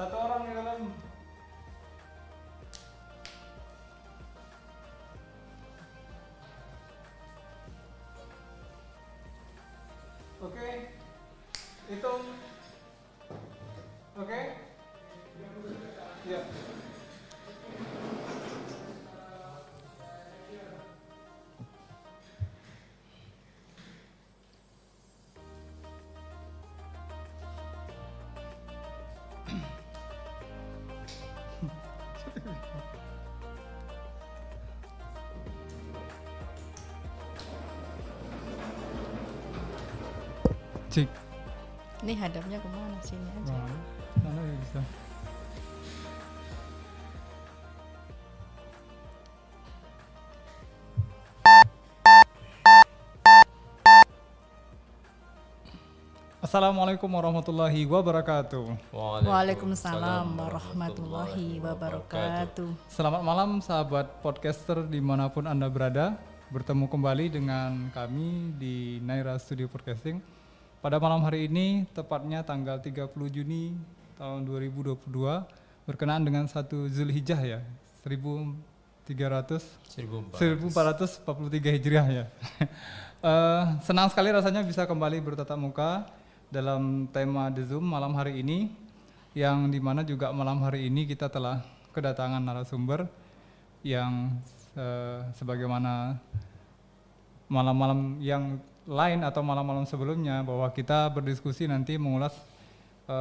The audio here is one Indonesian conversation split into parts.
Satu orang di dalam. Oke. Hitung. Oke. Ya. Cik. Ini hadapnya kemana? Sini aja. Mana ya bisa? Assalamualaikum warahmatullahi wabarakatuh. Waalaikumsalam warahmatullahi wabarakatuh. Selamat malam sahabat podcaster dimanapun Anda berada. Bertemu kembali dengan kami di Naira Studio Podcasting. Pada malam hari ini, tepatnya tanggal 30 Juni tahun 2022, berkenaan dengan 1 Zulhijjah ya, 1443 Hijriah ya. Senang sekali rasanya bisa kembali bertatap muka dalam tema The Zoom malam hari ini, yang dimana juga malam hari ini kita telah kedatangan narasumber yang sebagaimana malam-malam yang lain atau malam-malam sebelumnya, bahwa kita berdiskusi nanti mengulas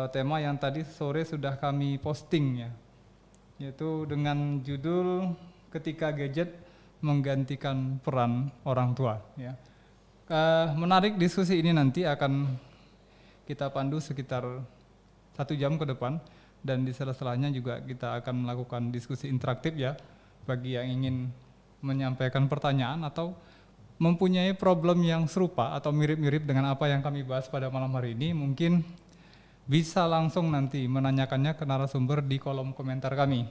tema yang tadi sore sudah kami posting ya, yaitu dengan judul ketika gadget menggantikan peran orang tua ya. Menarik diskusi ini nanti akan kita pandu sekitar 1 jam ke depan, dan di sela-selanya juga kita akan melakukan diskusi interaktif ya, bagi yang ingin menyampaikan pertanyaan atau mempunyai problem yang serupa atau mirip-mirip dengan apa yang kami bahas pada malam hari ini, mungkin bisa langsung nanti menanyakannya ke narasumber di kolom komentar kami.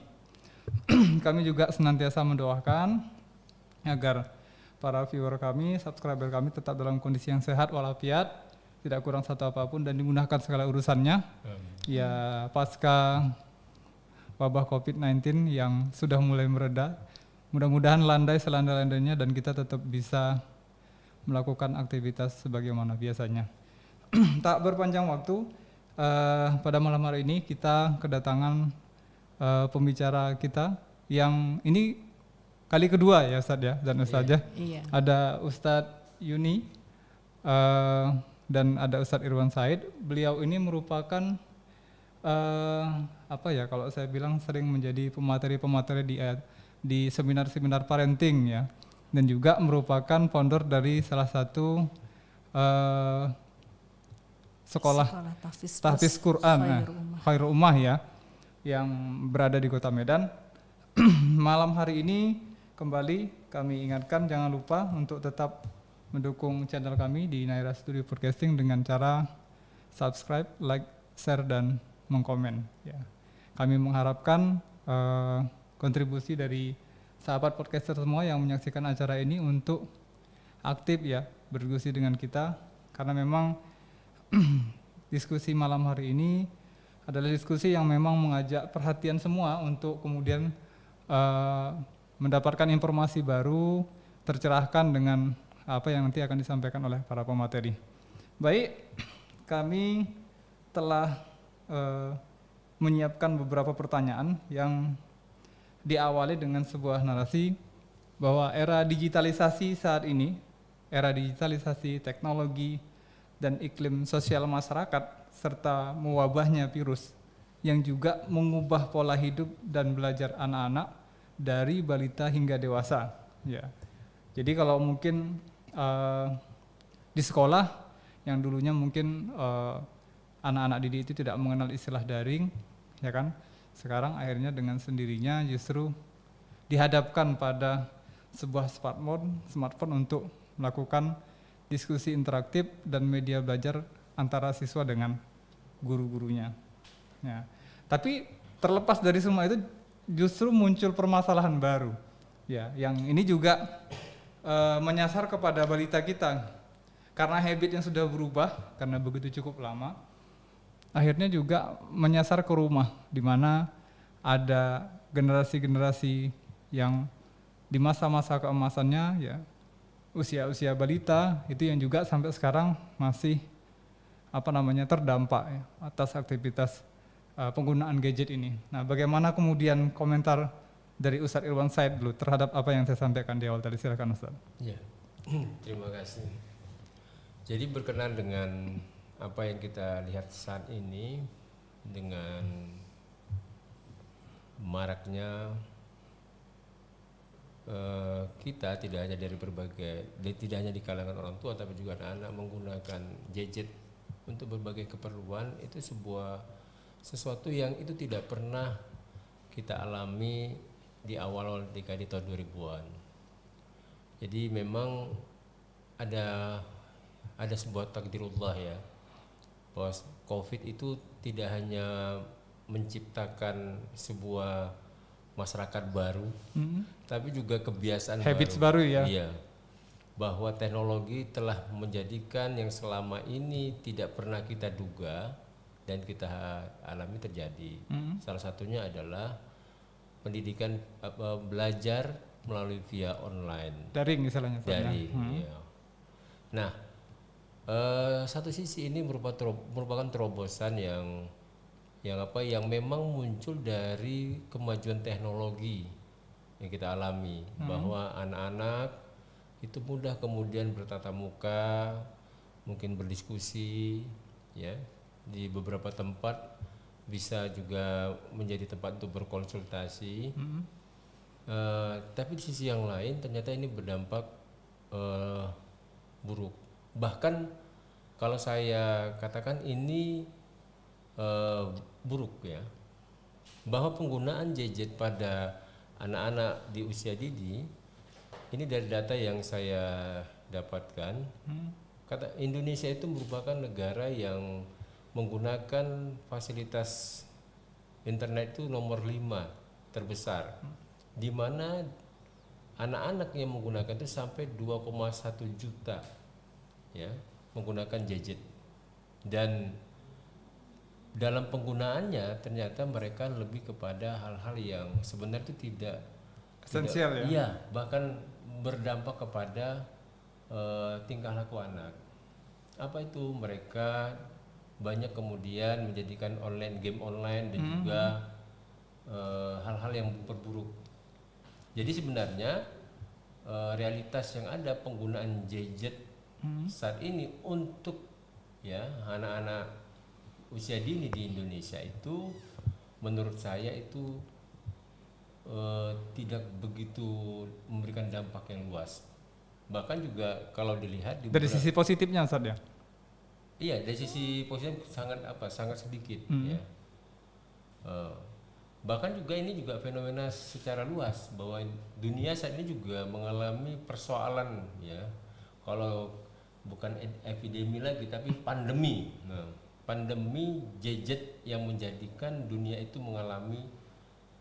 Kami juga senantiasa mendoakan agar para viewer kami, subscriber kami tetap dalam kondisi yang sehat walafiat, tidak kurang satu apapun, dan dimudahkan segala urusannya. Ya, pasca wabah COVID-19 yang sudah mulai mereda, mudah-mudahan landai selandai-landainya dan kita tetap bisa melakukan aktivitas sebagaimana biasanya. Tak berpanjang waktu, pada malam hari ini kita kedatangan pembicara kita yang ini kali kedua ya Ustadz ya, dan Ustadzah. Iya. Ada Ustadz Yuni dan ada Ustadz Irwan Said. Beliau ini merupakan apa ya, kalau saya bilang sering menjadi pemateri-pemateri di seminar-seminar parenting ya, dan juga merupakan founder dari salah satu sekolah tahfiz Quran Khairul Ummah ya, yang berada di Kota Medan. Malam hari ini kembali kami ingatkan, jangan lupa untuk tetap mendukung channel kami di Naira Studio Podcasting dengan cara subscribe, like, share, dan mengkomen ya. Kami mengharapkan kontribusi dari sahabat podcaster semua yang menyaksikan acara ini untuk aktif ya berdiskusi dengan kita, karena memang diskusi malam hari ini adalah diskusi yang memang mengajak perhatian semua untuk kemudian mendapatkan informasi baru, tercerahkan dengan apa yang nanti akan disampaikan oleh para pemateri. Baik, kami telah menyiapkan beberapa pertanyaan yang diawali dengan sebuah narasi bahwa era digitalisasi saat ini, era digitalisasi teknologi dan iklim sosial masyarakat serta mewabahnya virus yang juga mengubah pola hidup dan belajar anak-anak dari balita hingga dewasa ya. Jadi kalau mungkin di sekolah yang dulunya mungkin anak-anak didik itu tidak mengenal istilah daring ya kan, sekarang akhirnya dengan sendirinya justru dihadapkan pada sebuah smartphone untuk melakukan diskusi interaktif dan media belajar antara siswa dengan guru-gurunya ya. Tapi terlepas dari semua itu justru muncul permasalahan baru ya, yang ini juga menyasar kepada balita kita karena habit yang sudah berubah karena begitu cukup lama. akhirnya juga menyasar ke rumah, di mana ada generasi-generasi yang di masa-masa keemasannya ya usia-usia balita itu yang juga sampai sekarang masih terdampak ya, atas aktivitas penggunaan gadget ini. Nah, bagaimana kemudian komentar dari Ustadz Irwan Said dulu terhadap apa yang saya sampaikan di awal tadi? Silakan Ustadz. Ya, terima kasih. Jadi berkenaan dengan apa yang kita lihat saat ini dengan maraknya kita tidak hanya dari tidak hanya di kalangan orang tua tapi juga anak-anak menggunakan gadget untuk berbagai keperluan, itu sesuatu yang itu tidak pernah kita alami di awal dekade tahun 2000-an. Jadi memang ada sebuah takdirullah ya, bahwa COVID itu tidak hanya menciptakan sebuah masyarakat baru, tapi juga kebiasaan habits baru ya. Iya, bahwa teknologi telah menjadikan yang selama ini tidak pernah kita duga dan kita alami terjadi. Salah satunya adalah pendidikan belajar melalui via online, daring misalnya. Daring. Iya. Nah, satu sisi ini merupakan terobosan yang memang muncul dari kemajuan teknologi yang kita alami, bahwa anak-anak itu mudah kemudian bertatap muka, mungkin berdiskusi ya, di beberapa tempat bisa juga menjadi tempat untuk berkonsultasi. Tapi di sisi yang lain ternyata ini berdampak buruk. Bahkan kalau saya katakan ini buruk ya, bahwa penggunaan gadget pada anak-anak di usia dini ini dari data yang saya dapatkan, kata Indonesia itu merupakan negara yang menggunakan fasilitas internet itu nomor 5 terbesar, di mana anak-anak yang menggunakan itu sampai 2,1 juta ya menggunakan gadget. Dan dalam penggunaannya ternyata mereka lebih kepada hal-hal yang sebenarnya itu tidak esensial ya. Iya, bahkan berdampak kepada tingkah laku anak. Apa itu? Mereka banyak kemudian menjadikan game online dan juga hal-hal yang memperburuk. Jadi sebenarnya realitas yang ada penggunaan gadget saat ini untuk ya anak-anak usia dini di Indonesia itu menurut saya itu tidak begitu memberikan dampak yang luas. Bahkan juga kalau dilihat dari sisi positifnya Ustaz ya. Iya, dari sisi positif sangat sedikit ya. Bahkan juga ini juga fenomena secara luas bahwa dunia saat ini juga mengalami persoalan ya. Kalau bukan epidemi lagi tapi pandemi. Nah, pandemi gadget yang menjadikan dunia itu mengalami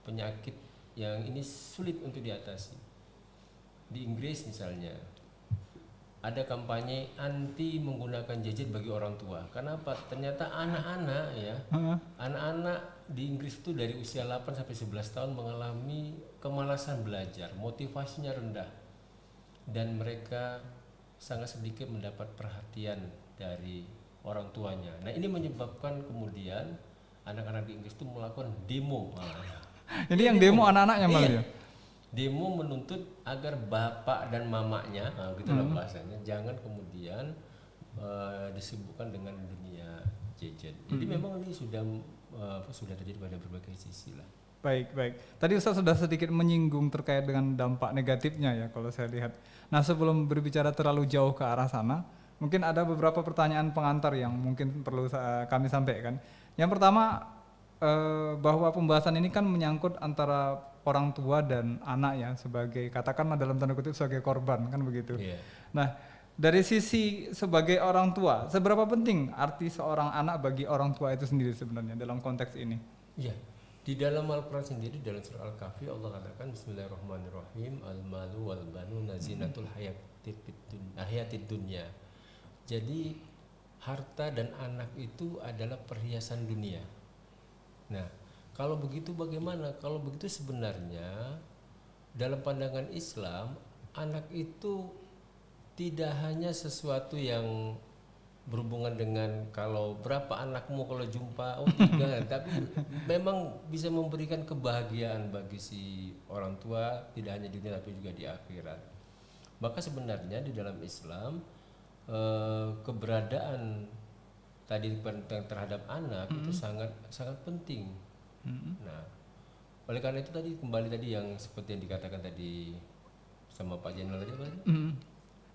penyakit yang ini sulit untuk diatasi. Di Inggris misalnya ada kampanye anti menggunakan gadget bagi orang tua. Kenapa? Ternyata anak-anak ya, anak-anak di Inggris itu dari usia 8 sampai 11 tahun mengalami kemalasan belajar, motivasinya rendah, dan mereka sangat sedikit mendapat perhatian dari orang tuanya. Nah, ini menyebabkan kemudian anak-anak di Inggris itu melakukan demo. Ini yang demo anak-anaknya malah ya. Demo menuntut agar bapak dan mamanya, gitulah bahasanya, jangan kemudian disibukkan dengan dunia gadget. Jadi memang ini sudah terjadi pada berbagai sisi lah. Baik. Tadi Ustaz sudah sedikit menyinggung terkait dengan dampak negatifnya ya kalau saya lihat. Nah, sebelum berbicara terlalu jauh ke arah sana, mungkin ada beberapa pertanyaan pengantar yang mungkin perlu kami sampaikan. Yang pertama, bahwa pembahasan ini kan menyangkut antara orang tua dan anak ya, sebagai katakanlah dalam tanda kutip sebagai korban kan begitu. Yeah. Nah, dari sisi sebagai orang tua, seberapa penting arti seorang anak bagi orang tua itu sendiri sebenarnya dalam konteks ini? Iya. Di dalam Al-Quran sendiri, dalam surah Al-Kahfi Allah katakan Bismillahirrahmanirrahim, al-malu wal banuna zinatul hayatid dunya. Jadi harta dan anak itu adalah perhiasan dunia. Nah, kalau begitu bagaimana? Kalau begitu sebenarnya dalam pandangan Islam, anak itu tidak hanya sesuatu yang berhubungan dengan kalau berapa anakmu kalau jumpa, oh 3, tapi memang bisa memberikan kebahagiaan bagi si orang tua, tidak hanya di dunia tapi juga di akhirat. Maka sebenarnya di dalam Islam keberadaan tadi terhadap anak itu sangat sangat penting. Nah, oleh karena itu tadi kembali tadi yang seperti yang dikatakan tadi sama Pak Jenderal tadi apa tadi?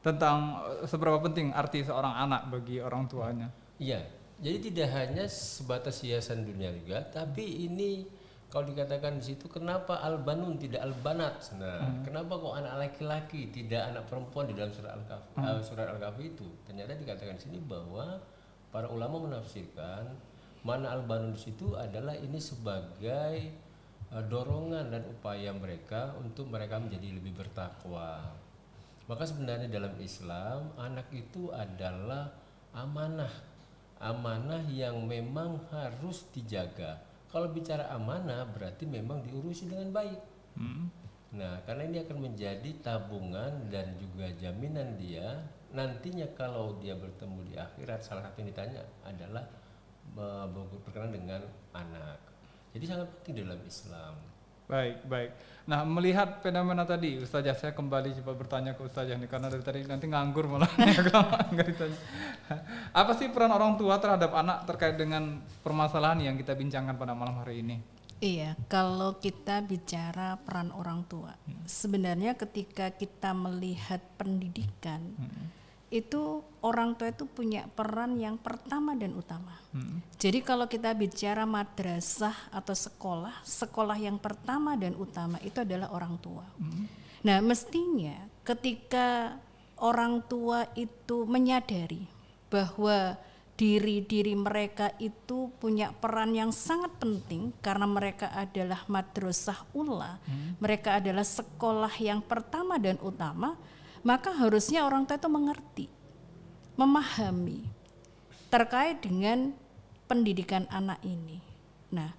Tentang seberapa penting arti seorang anak bagi orang tuanya. Iya, jadi tidak hanya sebatas hiasan dunia juga, tapi ini kalau dikatakan di situ kenapa al-banun tidak al-banat? Nah, kenapa kok anak laki-laki tidak anak perempuan di dalam surat Al-Kahfi itu? Ternyata dikatakan di sini bahwa para ulama menafsirkan mana al-banun di situ adalah ini sebagai dorongan dan upaya mereka untuk mereka menjadi lebih bertakwa. Maka sebenarnya dalam Islam anak itu adalah amanah yang memang harus dijaga. Kalau bicara amanah berarti memang diurusi dengan baik. Nah, karena ini akan menjadi tabungan dan juga jaminan dia nantinya kalau dia bertemu di akhirat. Salah satu yang ditanya adalah berkenaan dengan anak. Jadi sangat penting dalam Islam. Baik. Nah, melihat fenomena tadi, Ustazah, saya kembali coba bertanya ke Ustazah nih, karena dari tadi nanti nganggur malah nggak ditanya. Apa sih peran orang tua terhadap anak terkait dengan permasalahan yang kita bincangkan pada malam hari ini? Iya, kalau kita bicara peran orang tua, sebenarnya ketika kita melihat pendidikan, itu orang tua itu punya peran yang pertama dan utama. Jadi kalau kita bicara madrasah atau sekolah yang pertama dan utama itu adalah orang tua. Nah, mestinya ketika orang tua itu menyadari bahwa diri mereka itu punya peran yang sangat penting karena mereka adalah madrasah ula, mereka adalah sekolah yang pertama dan utama, maka harusnya orang tua itu mengerti, memahami terkait dengan pendidikan anak ini. Nah,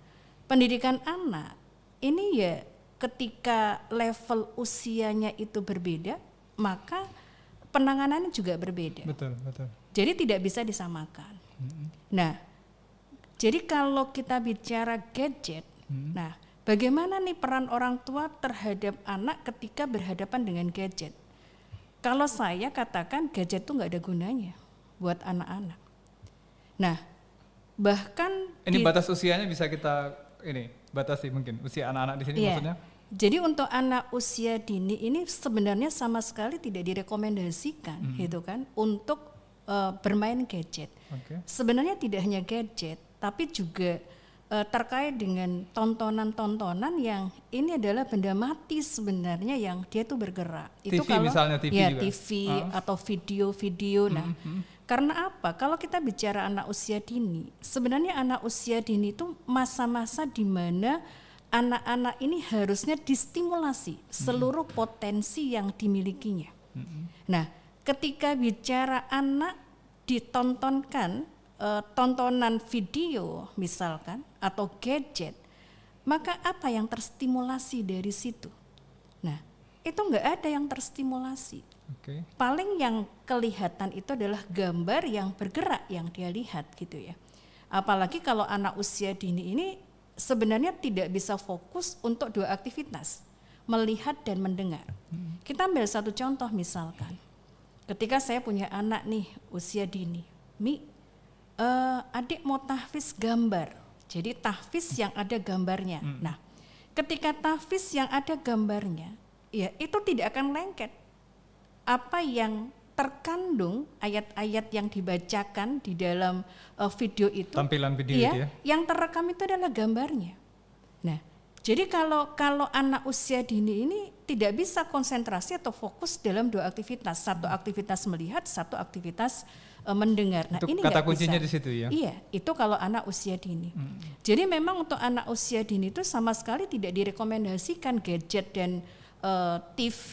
pendidikan anak ini ya ketika level usianya itu berbeda, maka penanganannya juga berbeda. Betul. Jadi tidak bisa disamakan. Nah, jadi kalau kita bicara gadget, nah bagaimana nih peran orang tua terhadap anak ketika berhadapan dengan gadget? Kalau saya katakan gadget itu nggak ada gunanya buat anak-anak. Nah, bahkan ini batas usianya bisa kita batasi mungkin usia anak-anak di sini maksudnya? Jadi untuk anak usia dini ini sebenarnya sama sekali tidak direkomendasikan, gitu kan, untuk bermain gadget. Sebenarnya tidak hanya gadget, tapi juga terkait dengan tontonan-tontonan yang ini adalah benda mati sebenarnya yang dia tuh bergerak. TV, itu kalau misalnya TV ya juga. TV atau video-video. Nah, karena apa? Kalau kita bicara anak usia dini, sebenarnya anak usia dini itu masa-masa di mana anak-anak ini harusnya distimulasi seluruh potensi yang dimilikinya. Nah, ketika bicara anak ditontonkan tontonan video misalkan atau gadget, maka apa yang terstimulasi dari situ? Nah, itu enggak ada yang terstimulasi. Paling yang kelihatan itu adalah gambar yang bergerak yang dia lihat gitu ya. Apalagi kalau anak usia dini ini sebenarnya tidak bisa fokus untuk dua aktivitas, melihat dan mendengar. Kita ambil satu contoh misalkan, ketika saya punya anak nih usia dini, adik mau tahfiz gambar, jadi tahfiz yang ada gambarnya. Nah, ketika tahfiz yang ada gambarnya, ya itu tidak akan lengket. Apa yang terkandung ayat-ayat yang dibacakan di dalam video itu, tampilan video itu ya, yang terekam itu adalah gambarnya. Nah, jadi kalau anak usia dini ini tidak bisa konsentrasi atau fokus dalam dua aktivitas, satu aktivitas melihat, satu aktivitas mendengar. Nah, itu ini kata nggak kuncinya bisa. di situ ya. Iya, itu kalau anak usia dini. Jadi memang untuk anak usia dini itu sama sekali tidak direkomendasikan gadget dan TV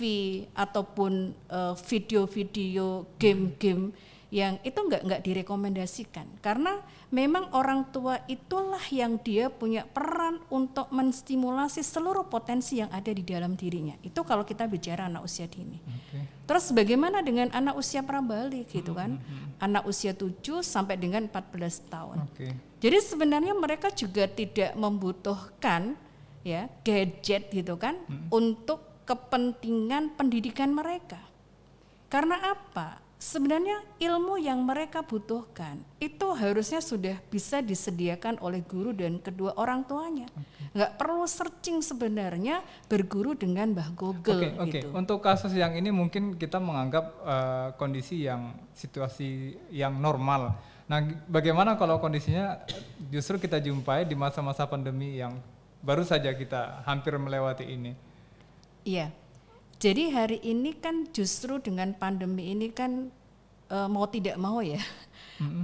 ataupun video-video game-game yang itu nggak direkomendasikan, karena memang orang tua itulah yang dia punya peran untuk menstimulasi seluruh potensi yang ada di dalam dirinya. Itu kalau kita bicara anak usia dini. Terus bagaimana dengan anak usia prabalik gitu kan, anak usia 7 sampai dengan 14 tahun. Jadi sebenarnya mereka juga tidak membutuhkan ya gadget gitu kan untuk kepentingan pendidikan mereka. Karena apa? Sebenarnya ilmu yang mereka butuhkan itu harusnya sudah bisa disediakan oleh guru dan kedua orang tuanya. Nggak perlu searching sebenarnya berguru dengan Mbah Google. Gitu. Untuk kasus yang ini mungkin kita menganggap kondisi yang situasi yang normal. Nah, bagaimana kalau kondisinya justru kita jumpai di masa-masa pandemi yang baru saja kita hampir melewati ini? Iya. Jadi hari ini kan justru dengan pandemi ini kan mau tidak mau ya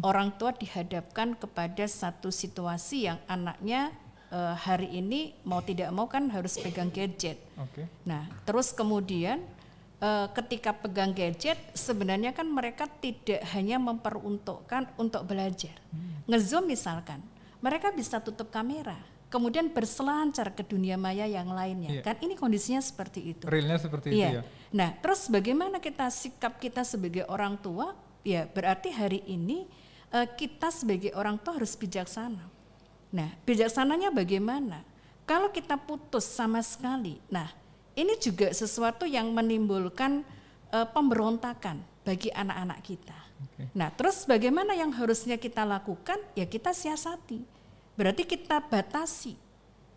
orang tua dihadapkan kepada satu situasi yang anaknya hari ini mau tidak mau kan harus pegang gadget. Nah terus kemudian ketika pegang gadget sebenarnya kan mereka tidak hanya memperuntukkan untuk belajar. Nge-zoom misalkan, mereka bisa tutup kamera, kemudian berselancar ke dunia maya yang lainnya. Kan ini kondisinya seperti itu. Realnya seperti itu ya. Nah, terus bagaimana sikap kita sebagai orang tua? Ya, berarti hari ini kita sebagai orang tua harus bijaksana. Nah, bijaksananya bagaimana? Kalau kita putus sama sekali, nah ini juga sesuatu yang menimbulkan pemberontakan bagi anak-anak kita. Nah, terus bagaimana yang harusnya kita lakukan? Ya kita siasati. Berarti kita batasi.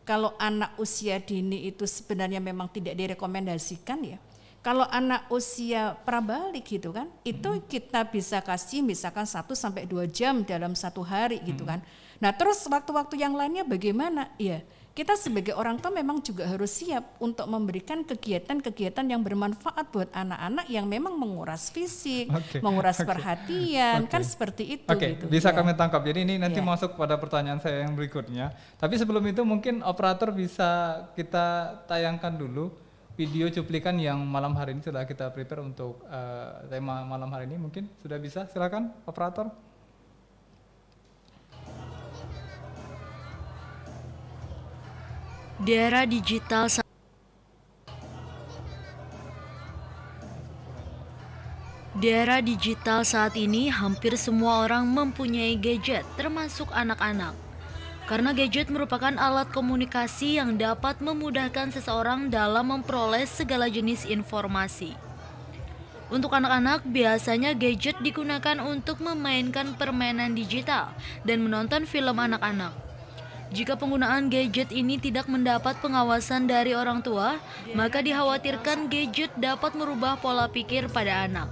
Kalau anak usia dini itu sebenarnya memang tidak direkomendasikan ya. Kalau anak usia prabalik gitu kan, itu kita bisa kasih misalkan 1-2 jam dalam satu hari gitu kan. Nah terus waktu-waktu yang lainnya bagaimana? Ya kita sebagai orang tua memang juga harus siap untuk memberikan kegiatan-kegiatan yang bermanfaat buat anak-anak yang memang menguras fisik, menguras perhatian, kan seperti itu. Gitu, bisa kami tangkap. Jadi ini nanti masuk pada pertanyaan saya yang berikutnya. Tapi sebelum itu mungkin operator bisa kita tayangkan dulu video cuplikan yang malam hari ini sudah kita prepare untuk tema malam hari ini. Mungkin sudah bisa, silakan operator. Di era digital saat ini, hampir semua orang mempunyai gadget, termasuk anak-anak. Karena gadget merupakan alat komunikasi yang dapat memudahkan seseorang dalam memperoleh segala jenis informasi. Untuk anak-anak, biasanya gadget digunakan untuk memainkan permainan digital dan menonton film anak-anak. Jika penggunaan gadget ini tidak mendapat pengawasan dari orang tua, maka dikhawatirkan gadget dapat merubah pola pikir pada anak.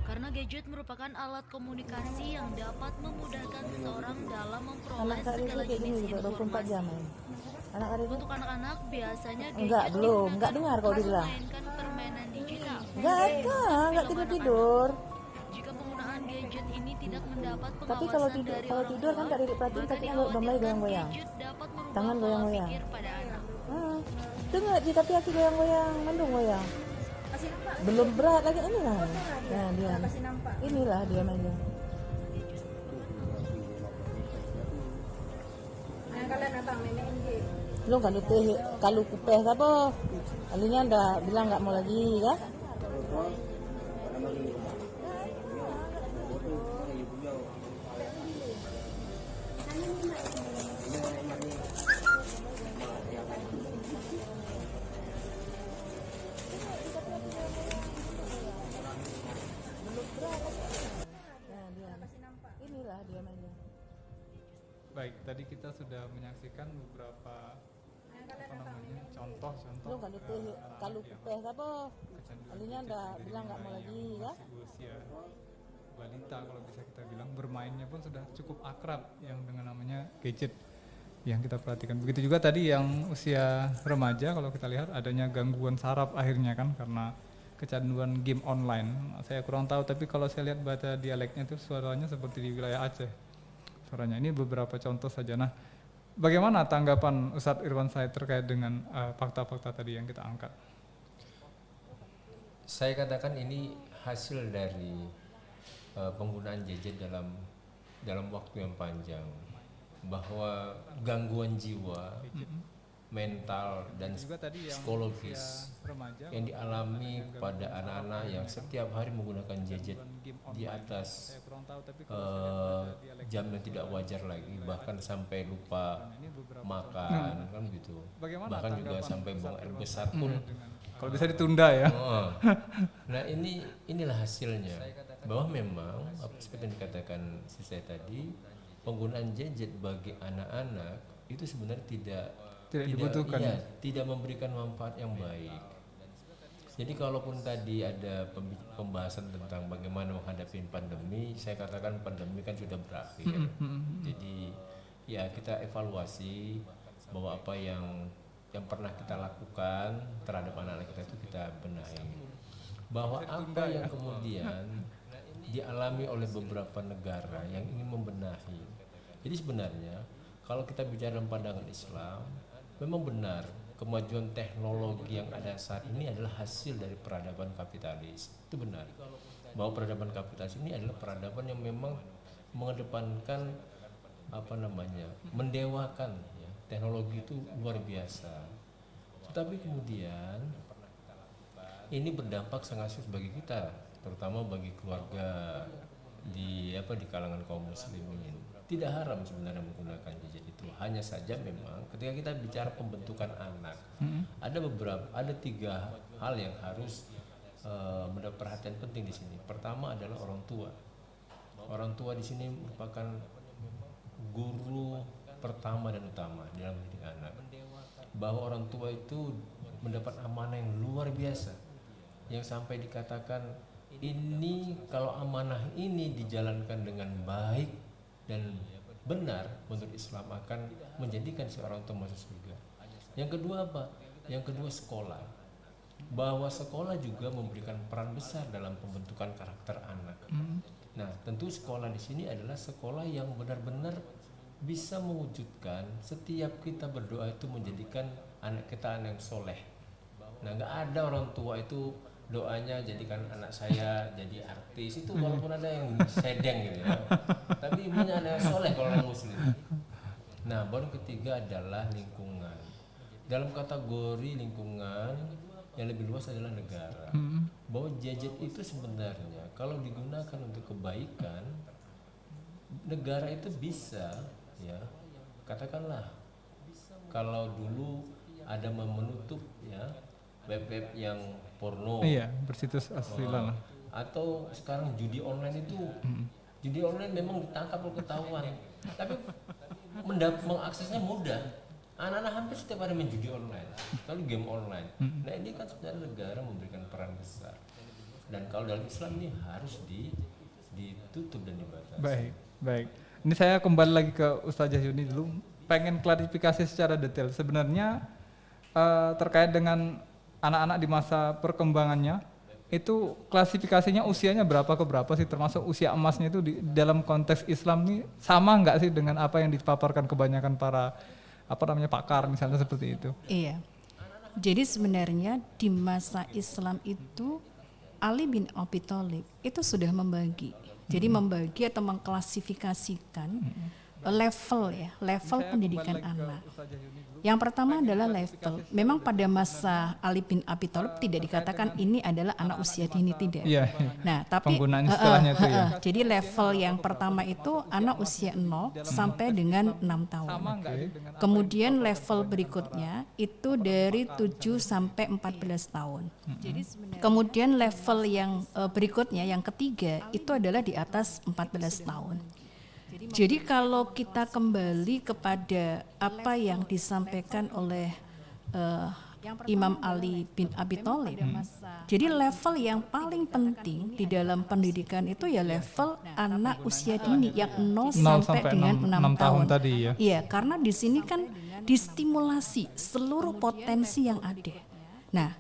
Karena gadget merupakan alat komunikasi yang dapat memudahkan seseorang dalam memperoleh segala jenis informasi. Untuk anak-anak, biasanya gadget enggak dengar kalau dibilang. Memainkan permainan digital. Enggak tidur. Jika penggunaan gadget ini tidak mendapat pengawasan Tapi kalau tidur kan tak diperhatiin kakinya udah mulai goyang-goyang. Tangan goyang-goyang. Dengar sih tapi kaki goyang-goyang, mandung goyang. Belum berat lagi ini lah. Nah, dia. Inilah dia mainnya. Kalian apa main game? Lu kalau kupeh apa? Alinya udah bilang nggak mau lagi ya? Inilah dia mainnya. Baik, tadi kita sudah menyaksikan beberapa contoh kalau kupeh apa? Alinya udah bilang nggak mau lagi ya? Usia balita kalau bisa kita bilang, bermainnya pun sudah cukup akrab yang dengan namanya gadget yang kita perhatikan. Begitu juga tadi yang usia remaja, kalau kita lihat adanya gangguan saraf akhirnya kan karena kecanduan game online. Saya kurang tahu, tapi kalau saya lihat baca dialeknya itu suaranya seperti di wilayah Aceh suaranya. Ini beberapa contoh saja. Nah, Bagaimana tanggapan Ustadz Irwan Said terkait dengan fakta-fakta tadi yang kita angkat? Saya katakan ini hasil dari penggunaan gadget dalam waktu yang panjang, bahwa gangguan jiwa, mental dan Juga tadi yang psikologis remaja yang dialami pada anak-anak yang setiap hari menggunakan gadget di atas saya kurang tahu tapi jam yang tidak wajar lagi, bahkan sampai lupa makan kan gitu, Bagaimana bahkan juga tanggapan sampai buang air besar pun. kalau bisa ditunda ya. Oh. Nah inilah hasilnya, bahwa memang apa seperti yang dikatakan si saya tadi, penggunaan gadget bagi anak-anak itu sebenarnya tidak dibutuhkan. iya, tidak memberikan manfaat yang baik. Jadi kalaupun tadi ada pembahasan tentang bagaimana menghadapi pandemi, saya katakan pandemi kan sudah berakhir. Jadi ya kita evaluasi bahwa apa yang pernah kita lakukan terhadap anak-anak kita itu kita benahi. Bahwa apa yang kemudian dialami oleh beberapa negara yang ingin membenahi. Jadi sebenarnya kalau kita bicara dalam pandangan Islam, memang benar kemajuan teknologi yang ada saat ini adalah hasil dari peradaban kapitalis. Itu benar. Bahwa peradaban kapitalis ini adalah peradaban yang memang mengedepankan mendewakan ya, teknologi itu luar biasa. Tetapi kemudian ini berdampak sangat serius bagi kita, terutama bagi keluarga di ada kaum muslimin. Tidak haram sebenarnya menggunakan gadget itu. Hanya saja memang ketika kita bicara pembentukan anak, ada 3 hal yang harus mendapat perhatian penting di sini. Pertama adalah orang tua. Orang tua di sini merupakan guru pertama dan utama dalam mendidik anak. Bahwa orang tua itu mendapat amanah yang luar biasa, yang sampai dikatakan ini kalau amanah ini dijalankan dengan baik dan benar menurut Islam akan menjadikan seorang tua masuk surga. Yang kedua apa? Yang kedua sekolah. Bahwa sekolah juga memberikan peran besar dalam pembentukan karakter anak. Nah, tentu sekolah di sini adalah sekolah yang benar-benar bisa mewujudkan setiap kita berdoa itu menjadikan anak kita anak yang soleh. Nah, nggak ada orang tua itu doanya jadikan anak saya jadi artis, itu walaupun ada yang sedeng gitu ya, tapi banyak anak yang soleh kalau orang muslim. Nah, baru ketiga adalah lingkungan. Dalam kategori lingkungan yang lebih luas adalah negara. Bahwa gadget itu sebenarnya kalau digunakan untuk kebaikan, negara itu bisa ya, katakanlah kalau dulu ada menutup ya web-web yang porno, Iya, bersitus asusila. atau sekarang judi online itu, judi online memang ditangkap kalau ketahuan, tapi mengaksesnya mudah. Anak-anak hampir setiap hari main judi online, lalu game online. Nah ini kan sebenarnya negara memberikan peran besar, dan kalau dalam Islam ini harus ditutup dan dibatasi. Baik. Ini saya kembali lagi ke Ustazah Yuni dulu. Pengen klarifikasi secara detail. Sebenarnya terkait dengan anak-anak di masa perkembangannya, itu klasifikasinya usianya berapa ke berapa sih? Termasuk usia emasnya itu di dalam konteks Islam ini sama nggak sih dengan apa yang dipaparkan kebanyakan para pakar misalnya seperti itu? Iya. Jadi sebenarnya di masa Islam itu Ali bin Abi Thalib itu sudah membagi. Jadi membagi atau mengklasifikasikan level pendidikan anak. Yang pertama adalah level. Memang pada masa Ali bin Abi Thalib tidak dikatakan ini adalah anak usia dini, tidak. Iya. Nah, tapi Penggunaan istilahnya itu ya. jadi level yang pertama itu anak usia 0 sampai dengan 6 tahun. Kemudian level berikutnya itu dari 7 sampai 14 tahun. Kemudian level yang berikutnya yang ketiga itu adalah di atas 14 tahun. Jadi kalau kita kembali kepada apa yang disampaikan oleh Imam Ali bin Abi Thalib, jadi level yang paling penting di dalam pendidikan itu ya level anak usia dini yang 0 sampai dengan 6 tahun tadi ya. Iya, karena di sini kan distimulasi seluruh potensi yang ada. Nah,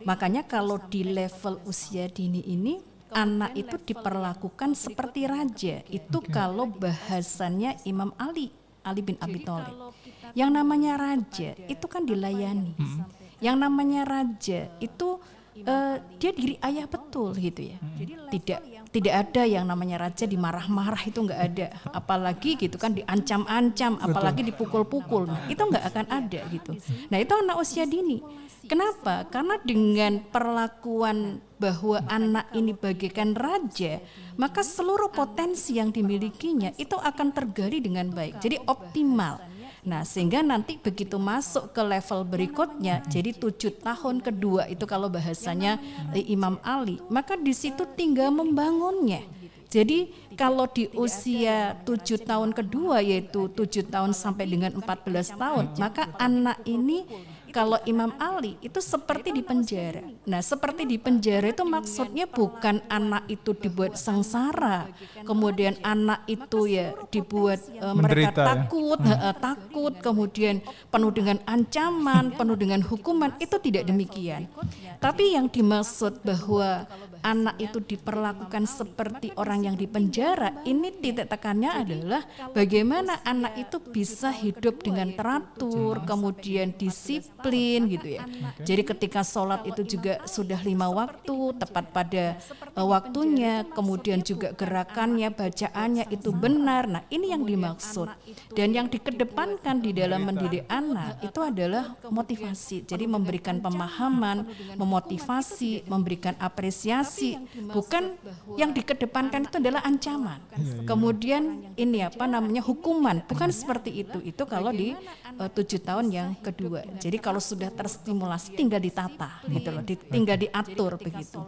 makanya kalau di level usia dini ini anak itu diperlakukan seperti raja. Itu kalau bahasannya Imam Ali Ali bin Abi Thalib. Yang namanya raja itu kan dilayani. Yang namanya raja itu dia diri ayah betul gitu ya. Tidak ada yang namanya raja dimarah-marah, itu nggak ada. Apalagi gitu kan diancam-ancam, apalagi dipukul-pukul. Nah, itu nggak akan ada gitu. Nah, itu anak usia dini. Kenapa? Karena dengan perlakuan bahwa anak ini bagaikan raja, maka seluruh potensi yang dimilikinya itu akan tergali dengan baik. Jadi optimal. Nah, sehingga nanti begitu masuk ke level berikutnya, jadi 7 tahun kedua itu kalau bahasanya Imam Ali, maka di situ tinggal membangunnya. Jadi kalau di usia 7 tahun kedua, yaitu 7 tahun sampai dengan 14 tahun, maka anak ini kalau Imam Ali itu seperti di penjara. Nah, seperti di penjara itu maksudnya bukan anak itu dibuat sengsara, kemudian anak itu ya dibuat mereka takut, takut, kemudian penuh dengan ancaman, penuh dengan hukuman, itu tidak demikian. Tapi yang dimaksud bahwa anak itu diperlakukan seperti orang yang di penjara, ini titik tekannya adalah bagaimana anak itu bisa hidup dengan teratur, kemudian disiplin gitu ya. Jadi ketika sholat itu juga sudah 5 waktu, tepat pada waktunya, kemudian juga gerakannya, bacaannya itu benar. Nah, ini yang dimaksud. Dan yang dikedepankan di dalam mendidik anak itu adalah motivasi. Jadi memberikan pemahaman, memotivasi, memberikan apresiasi. Bukan yang dikedepankan itu adalah ancaman. Kemudian ini hukuman, bukan seperti itu. Itu kalau di 7 tahun yang kedua. Jadi kalau sudah terstimulasi tinggal ditata gitu loh, tinggal diatur begitu.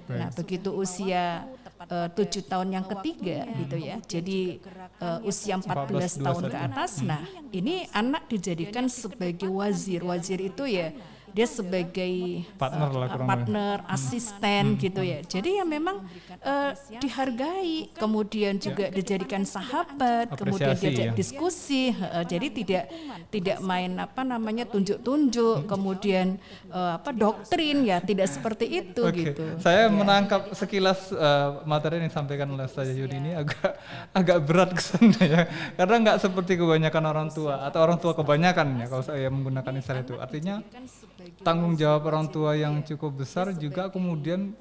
Nah, begitu usia 7 tahun yang ketiga gitu ya. Jadi usia 14 tahun ke atas. Nah, ini anak dijadikan sebagai wazir. Wazir itu ya dia sebagai partner, asisten gitu ya. Jadi ya memang dihargai, kemudian juga dijadikan sahabat, kemudian diajak diskusi. Jadi tidak main tunjuk-tunjuk, kemudian doktrin ya, tidak seperti itu gitu. Saya menangkap sekilas materi yang disampaikan oleh Ustazah Yudi ini agak berat kesannya ya. Karena nggak seperti kebanyakan orang tua atau orang tua kebanyakan ya kalau saya menggunakan istilah itu. Artinya tanggung jawab orang tua yang cukup besar, juga kemudian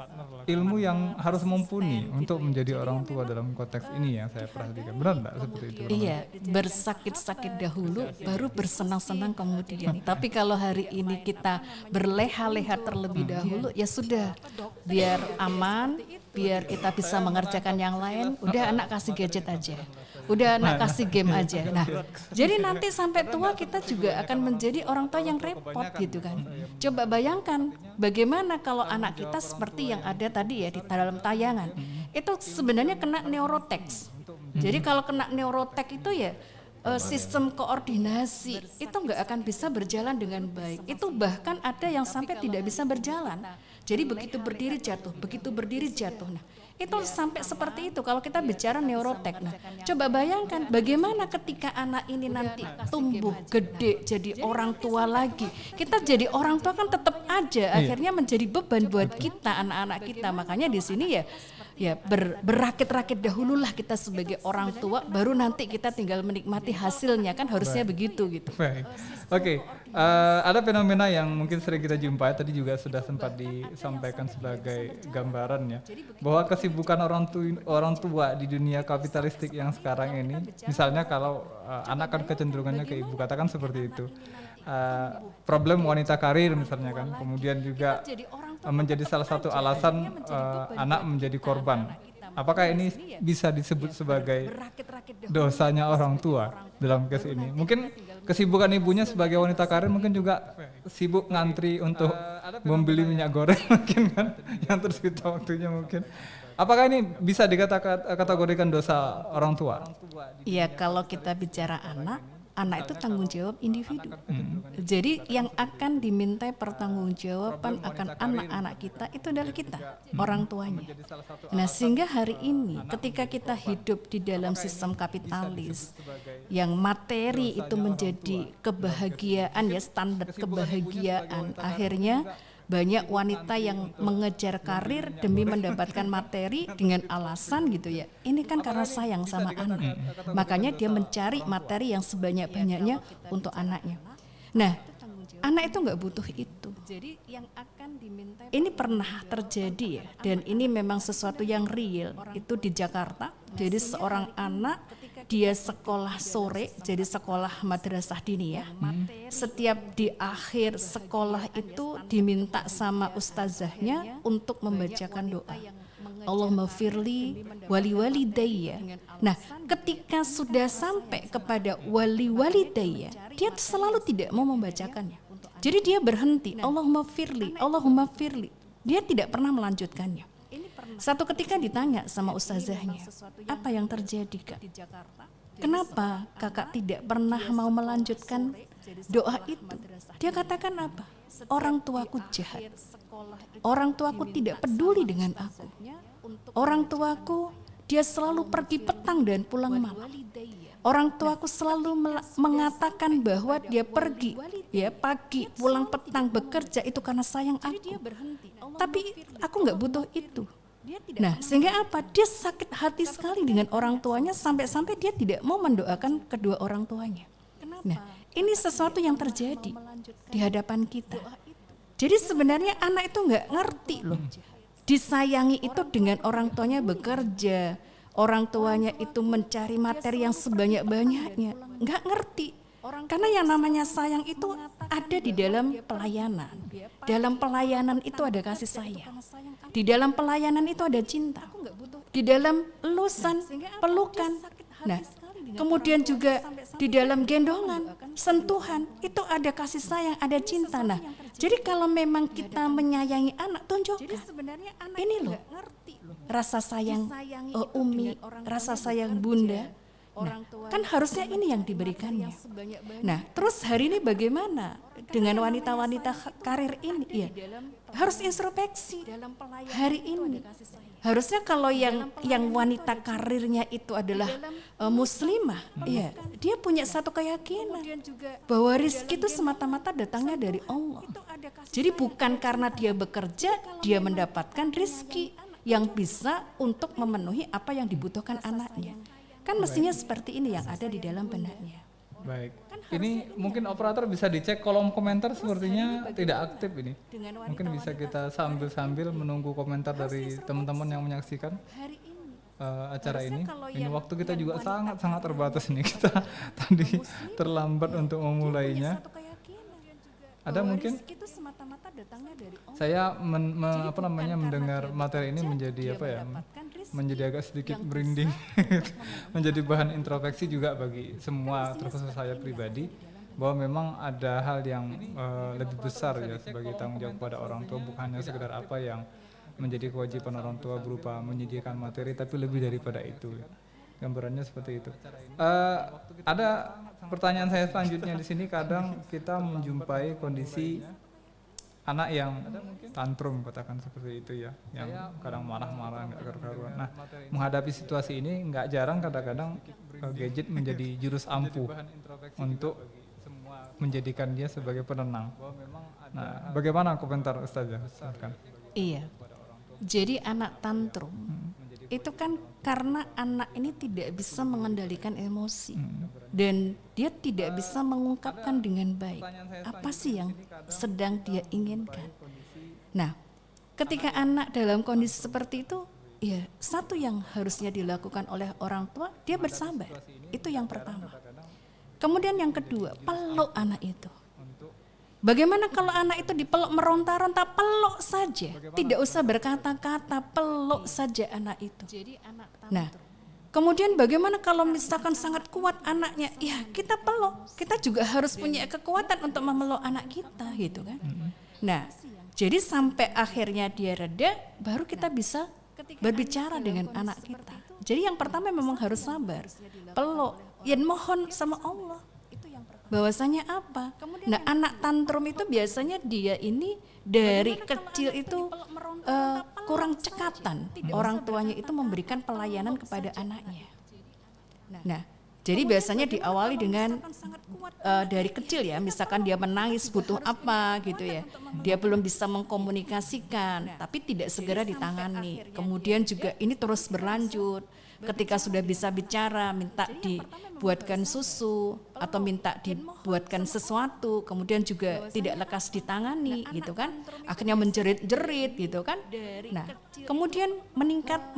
ilmu yang harus mumpuni untuk menjadi orang tua dalam konteks ini yang saya perhatikan. Benar enggak seperti itu? Iya, bersakit-sakit dahulu baru bersenang-senang kemudian. Tapi kalau hari ini kita berleha-leha terlebih dahulu, ya sudah, biar aman, biar kita bisa mengerjakan yang lain, udah anak kasih gadget aja. Udah anak kasih game aja. Nah, jadi nanti sampai tua kita juga akan menjadi orang tua yang repot gitu kan. Coba bayangkan bagaimana kalau anak kita seperti yang ada tadi ya di dalam tayangan. Itu sebenarnya kena neurotex. Jadi kalau kena neurotex itu ya sistem koordinasi itu nggak akan bisa berjalan dengan baik. Itu bahkan ada yang sampai tidak bisa berjalan. Jadi begitu berdiri jatuh. Nah, itu sampai seperti itu kalau kita bicara neurotek. Nah, coba bayangkan bagaimana ketika anak ini nanti tumbuh gede jadi orang tua lagi. Kita jadi orang tua kan tetap aja akhirnya menjadi beban buat kita, anak-anak kita. Makanya di sini ya berakit-rakit dahululah kita sebagai orang tua, baru nanti kita tinggal menikmati hasilnya, kan harusnya begitu gitu. Oke. Ada fenomena yang mungkin sering kita jumpai, tadi juga sudah sempat disampaikan sebagai gambaran ya, bahwa kesibukan orang tua di dunia kapitalistik yang sekarang ini, misalnya kalau anak kan kecenderungannya ke ibu, katakan seperti itu. Problem wanita karir misalnya kan, kemudian juga menjadi salah satu alasan anak menjadi korban. Apakah ini bisa disebut sebagai dosanya orang tua dalam kes ini? Mungkin kesibukan ibunya sebagai wanita karir mungkin juga sibuk ngantri untuk membeli minyak goreng mungkin kan, yang tersita waktunya mungkin. Apakah ini bisa dikategorikan dosa orang tua? Iya, kalau kita bicara anak itu tanggung jawab individu. Jadi yang akan dimintai pertanggungjawaban akan anak-anak kita itu adalah kita, orang tuanya. Nah, sehingga hari ini ketika kita hidup di dalam sistem kapitalis yang materi itu menjadi kebahagiaan ya, standar kebahagiaan, akhirnya Banyak wanita yang mengejar karir demi mendapatkan materi dengan alasan gitu ya. Ini kan karena sayang sama anak. Makanya dia mencari materi yang sebanyak-banyaknya untuk anaknya. Nah, anak itu nggak butuh itu. Jadi yang akan diminta ini pernah terjadi ya, dan ini memang sesuatu yang real. Itu di Jakarta. Jadi seorang anak dia sekolah sore, jadi sekolah madrasah diniyah. Setiap di akhir sekolah itu diminta sama ustazahnya untuk membacakan doa. Allahumma firli wali walidayya. Nah, ketika sudah sampai kepada wali walidayya, dia selalu tidak mau membacakannya. Jadi dia berhenti, Allahumma firli, Allahumma firli. Dia tidak pernah melanjutkannya. Satu ketika ditanya sama ustazahnya, apa yang terjadi Kak? Kenapa kakak tidak pernah mau melanjutkan doa itu? Dia katakan apa? Orang tuaku jahat. Orang tuaku tidak peduli dengan aku. Orang tuaku dia selalu pergi petang dan pulang malam. Orang tuaku selalu mengatakan bahwa dia pergi ya pagi pulang petang bekerja itu karena sayang aku. Tapi aku nggak butuh itu. Nah, sehingga apa? Dia sakit hati sekali dengan orang tuanya sampai-sampai dia tidak mau mendoakan kedua orang tuanya. Nah, ini sesuatu yang terjadi di hadapan kita. Jadi sebenarnya anak itu nggak ngerti loh. Disayangi itu dengan orang tuanya bekerja, orang tuanya itu mencari materi yang sebanyak-banyaknya. Nggak ngerti. Karena yang namanya sayang itu ada di dalam pelayanan. Dalam pelayanan itu ada kasih sayang. Di dalam pelayanan itu ada cinta. Di dalam elusan, pelukan. Nah, kemudian juga di dalam gendongan, sentuhan, itu ada kasih sayang, ada cinta. Nah, jadi kalau memang kita menyayangi anak, tunjukkan. Ini loh, rasa sayang Umi, rasa sayang Bunda. Nah, kan harusnya ini yang diberikannya. Nah, terus hari ini bagaimana dengan wanita-wanita karir ini? Ya, harus introspeksi. Hari ini harusnya kalau yang wanita karirnya itu adalah muslimah, ya, dia punya satu keyakinan bahwa rezeki itu semata-mata datangnya dari Allah. Jadi bukan karena dia bekerja dia mendapatkan rezeki yang bisa untuk memenuhi apa yang dibutuhkan anaknya. Kan mestinya seperti ini yang ada di dalam benaknya. Baik, ini mungkin operator bisa dicek kolom komentar sepertinya tidak aktif ini. Mungkin bisa kita sambil menunggu komentar dari teman-teman yang menyaksikan acara ini. Ini waktu kita juga sangat terbatas nih, kita tadi terlambat untuk memulainya. Ada mungkin? Saya mendengar materi ini menjadi apa ya? Menjadi agak sedikit merinding, menjadi bahan introspeksi juga bagi semua, terkhusus saya pribadi, bahwa memang ada hal yang lebih besar ya sebagai tanggung jawab pada orang tua, bukan hanya sekedar apa yang menjadi kewajiban orang tua berupa menyediakan materi, tapi lebih daripada itu. Gambarannya seperti itu. Ada pertanyaan saya selanjutnya di sini, kadang kita menjumpai kondisi anak yang tantrum, katakan seperti itu ya, yang kadang marah-marah nggak karu-karuan. Nah, menghadapi situasi ini nggak jarang kadang-kadang gadget menjadi jurus ampuh untuk menjadikan dia sebagai penenang. Nah, bagaimana komentar Ustazah? Iya. Jadi anak tantrum itu kan karena anak ini tidak bisa mengendalikan emosi dan dia tidak bisa mengungkapkan dengan baik apa sih yang sedang dia inginkan. Nah, ketika anak dalam kondisi seperti itu, ya satu yang harusnya dilakukan oleh orang tua, dia bersabar. Itu yang pertama. Kemudian yang kedua, peluk anak itu. Bagaimana kalau anak itu dipeluk meronta-ronta, peluk saja, tidak usah berkata-kata, peluk saja anak itu. Nah, kemudian bagaimana kalau misalkan sangat kuat anaknya, ya kita peluk, kita juga harus punya kekuatan untuk memeluk anak kita, gitu kan. Nah, jadi sampai akhirnya dia reda, baru kita bisa berbicara dengan anak kita. Jadi yang pertama memang harus sabar, peluk, ya mohon sama Allah. Bahwasanya apa? Nah, anak tantrum itu biasanya dia ini dari kecil itu kurang cekatan. Orang tuanya itu memberikan pelayanan kepada anaknya. Nah, Jadi biasanya diawali dengan dari kecil ya, misalkan dia menangis butuh apa gitu ya, dia belum bisa mengkomunikasikan, tapi tidak segera ditangani. Kemudian juga ini terus berlanjut. Ketika sudah bisa bicara, minta dibuatkan susu atau minta dibuatkan sesuatu, kemudian juga tidak lekas ditangani gitu kan, akhirnya menjerit-jerit gitu kan. Nah, kemudian meningkat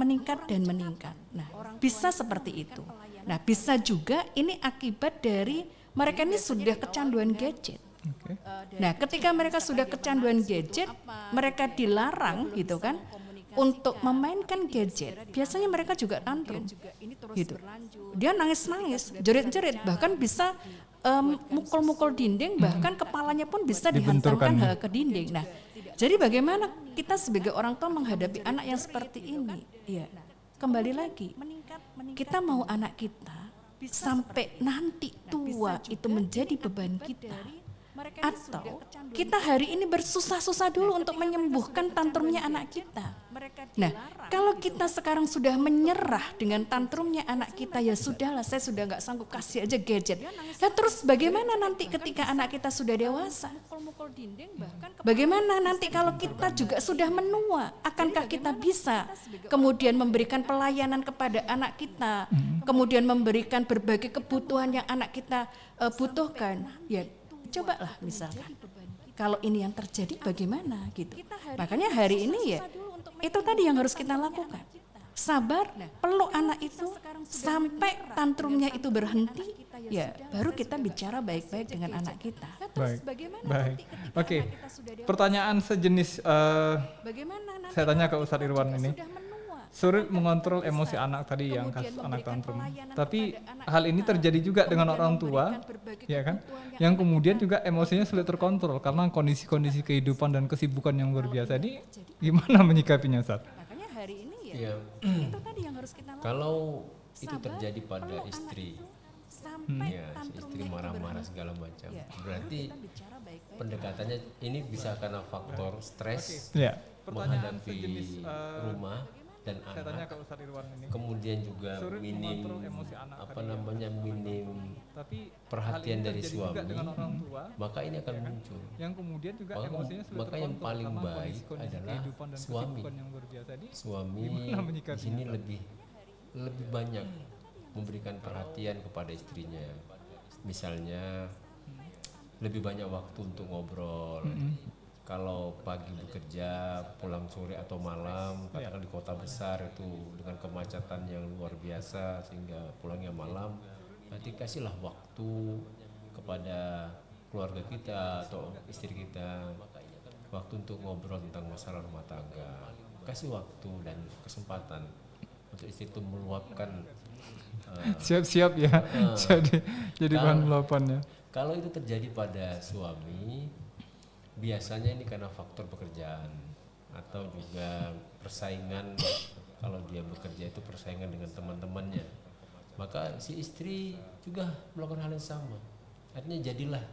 dan meningkat. Nah, bisa seperti itu. Nah, bisa juga ini akibat dari mereka ini sudah kecanduan gadget. Oke. Nah, ketika mereka sudah kecanduan gadget, mereka dilarang gitu kan untuk memainkan gadget. Biasanya mereka juga tantrum gitu. Dia nangis-nangis, jerit-jerit, bahkan bisa mukul-mukul dinding, bahkan kepalanya pun bisa dihantamkan ke dinding. Nah, jadi bagaimana kita sebagai orang tua menghadapi anak yang seperti ini? Ya, kembali lagi, kita mau anak kita sampai nanti tua itu menjadi beban kita, atau kita hari ini bersusah-susah dulu untuk menyembuhkan tantrumnya anak kita. Nah, kalau kita sekarang sudah menyerah dengan tantrumnya anak kita, ya sudahlah, saya sudah nggak sanggup, kasih aja gadget. Ya terus bagaimana nanti ketika anak kita sudah dewasa? Bagaimana nanti kalau kita juga sudah menua? Akankah kita bisa kemudian memberikan pelayanan kepada anak kita, kemudian memberikan berbagai kebutuhan yang anak kita butuhkan? Ya, cobalah misalkan. Kalau ini yang terjadi bagaimana gitu. Makanya hari ini ya itu tadi yang harus kita lakukan. Sabar, peluk anak itu sampai tantrumnya itu berhenti, ya baru kita bicara baik-baik dengan anak kita. Baik. Oke. Pertanyaan sejenis saya tanya ke Ustadz Irwan ini. Sulit mengontrol emosi anak tadi yang kasus anak tantrum. Tapi hal ini terjadi juga dengan orang tua, ya kan? Yang kemudian juga emosinya sulit terkontrol karena kondisi-kondisi kehidupan dan kesibukan yang luar biasa. Ini gimana menyikapinya, Ustaz? Makanya hari ini Ya, itu tadi yang harus kita lakukan. kalau itu terjadi pada istri, Sampai ya istri tantrumnya itu marah-marah berhenti. segala macam, Ya, berarti kita bicara baik-baik. pendekatannya ini bisa karena faktor stres Ya. menghadapi rumah dan Saya tanya anak, ke Ustadz Irwan ini. kemudian juga Sulit minim mengontrol emosi anak apa tadi ya. namanya minim Tapi perhatian hal ini dari terjadi juga suami, dengan orang tua, maka ini akan muncul. yang kemudian juga Maka- emosinya sulit maka yang terkontrol paling karena baik kondisi-kondisi adalah kehidupan dan suami. kesibukan yang luar biasa. Jadi Suami gimana di menyikapinya, sini Ustaz? lebih banyak memberikan perhatian kepada istrinya. Misalnya lebih banyak waktu untuk ngobrol. Kalau pagi bekerja, pulang sore atau malam, katakan di kota besar itu dengan kemacetan yang luar biasa sehingga pulangnya malam, nanti kasihlah waktu kepada keluarga kita atau istri kita, waktu untuk ngobrol tentang masalah rumah tangga. Kasih waktu dan kesempatan untuk istri itu meluapkan. Siap-siap ya. Jadi bahan luapannya. Kalau itu terjadi pada suami, biasanya ini karena faktor pekerjaan atau juga persaingan. Kalau dia bekerja itu persaingan dengan teman-temannya, maka si istri juga melakukan hal yang sama. Artinya jadilah,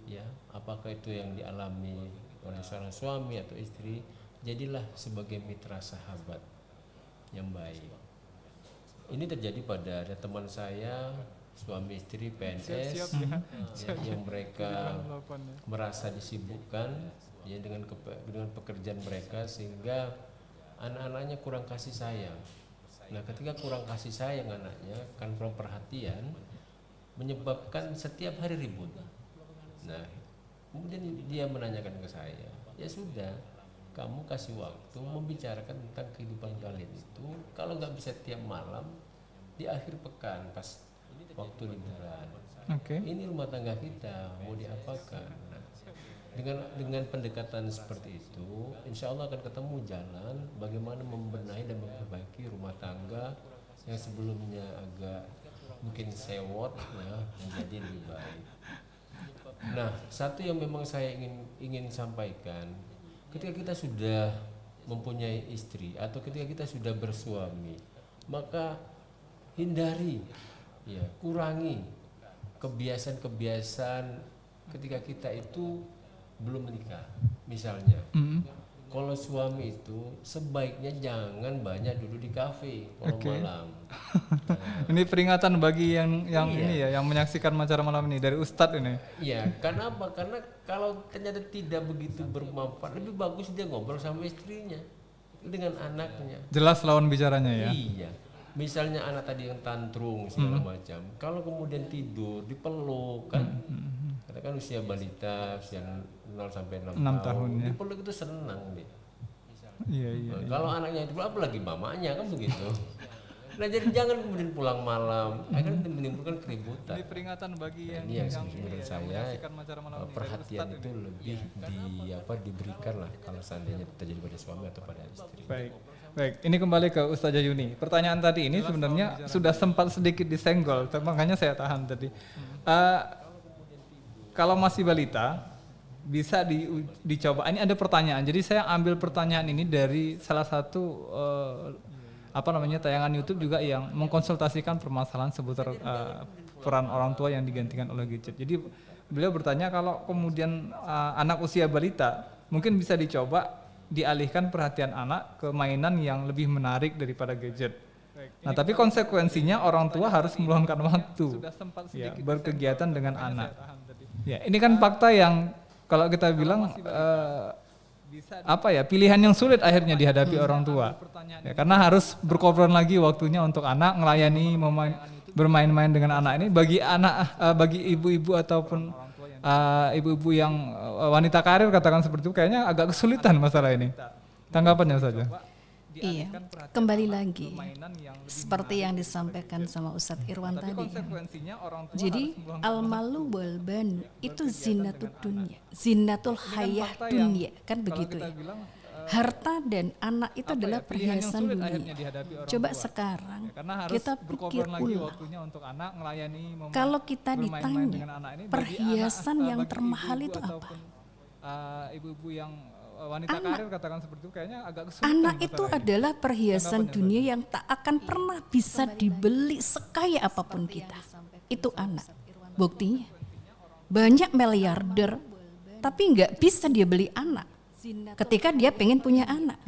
ya, apakah itu yang dialami oleh seorang suami atau istri, jadilah sebagai mitra sahabat yang baik. Ini terjadi pada ada teman saya, suami istri PNS, yang mereka merasa disibukkan ya dengan pekerjaan mereka sehingga anak-anaknya kurang kasih sayang. Nah, ketika kurang kasih sayang anaknya, kan kurang perhatian, menyebabkan setiap hari ribut. Nah, kemudian dia menanyakan ke saya, ya sudah, kamu kasih waktu membicarakan tentang kehidupan kalian itu, kalau nggak bisa tiap malam, di akhir pekan pas waktu liburan. Oke. Ini rumah tangga kita mau diapakan? Nah, dengan pendekatan seperti itu, insya Allah akan ketemu jalan bagaimana membenahi dan memperbaiki rumah tangga yang sebelumnya agak mungkin sewot, ya, menjadi lebih baik. Nah, satu yang memang saya ingin sampaikan, ketika kita sudah mempunyai istri atau ketika kita sudah bersuami, maka hindari, ya, kurangi kebiasaan-kebiasaan ketika kita itu belum menikah. Misalnya, kalau suami itu sebaiknya jangan banyak duduk di kafe kalau malam. Ini peringatan bagi yang Iya. ini ya, yang menyaksikan acara malam ini dari Ustadz ini. Iya, karena apa? Karena kalau ternyata tidak begitu bermanfaat, lebih bagus dia ngobrol sama istrinya dengan anaknya. Jelas lawan bicaranya ya. Iya. Misalnya anak tadi yang tantrum segala macam, kalau kemudian tidur dipeluk kan, katakan usia balita, usia 0 sampai 6 tahun, ya. dipeluk itu senang dia. Iya. Nah, kalau anaknya itu apalagi mamanya kan begitu. Nah jadi jangan kemudian pulang malam, akan menimbulkan keributan. Ini peringatan bagi Nah, yang ini yang menurut saya menyaksikan acara malam ini dari perhatian Ustadz itu ini. lebih diberikan lah kalau seandainya terjadi pada suami atau pada istri. Baik, ini kembali ke Ustazah Yuni. Pertanyaan tadi ini sebenarnya sudah sempat sedikit disenggol, makanya saya tahan tadi. Kalau masih balita, bisa dicoba. Ini ada pertanyaan. Jadi saya ambil pertanyaan ini dari salah satu tayangan YouTube juga yang mengkonsultasikan permasalahan seputar peran orang tua yang digantikan oleh gadget. Jadi beliau bertanya kalau kemudian anak usia balita mungkin bisa dicoba dialihkan perhatian anak ke mainan yang lebih menarik daripada gadget. Nah, tapi konsekuensinya orang tua harus meluangkan waktu ya, berkegiatan dengan anak. Ya, ini kan fakta yang kalau kita bilang pilihan yang sulit akhirnya dihadapi orang tua. Ya, karena harus berkorban lagi waktunya untuk anak, melayani, bermain-main dengan anak ini bagi ibu-ibu ataupun ibu-ibu yang wanita karir katakan seperti itu kayaknya agak kesulitan masalah ini. Tanggapannya saja. Iya, kembali lagi seperti yang disampaikan sama Ustadz Irwan tadi. Jadi al-malu wal banu itu zinatul dunya, zinatul hayah dunya, kan begitu ya. Harta dan anak itu adalah perhiasan dunia. Coba sekarang kita pikir ulang. Kalau kita ditanya perhiasan yang termahal itu apa? Ibu-ibu yang wanita karir katakan seperti itu kayaknya agak kesulitan. Anak itu adalah perhiasan dunia yang tak akan pernah bisa dibeli sekaya apapun kita. Itu anak. Buktinya banyak miliarder tapi nggak bisa dia beli anak ketika dia pengen punya anak.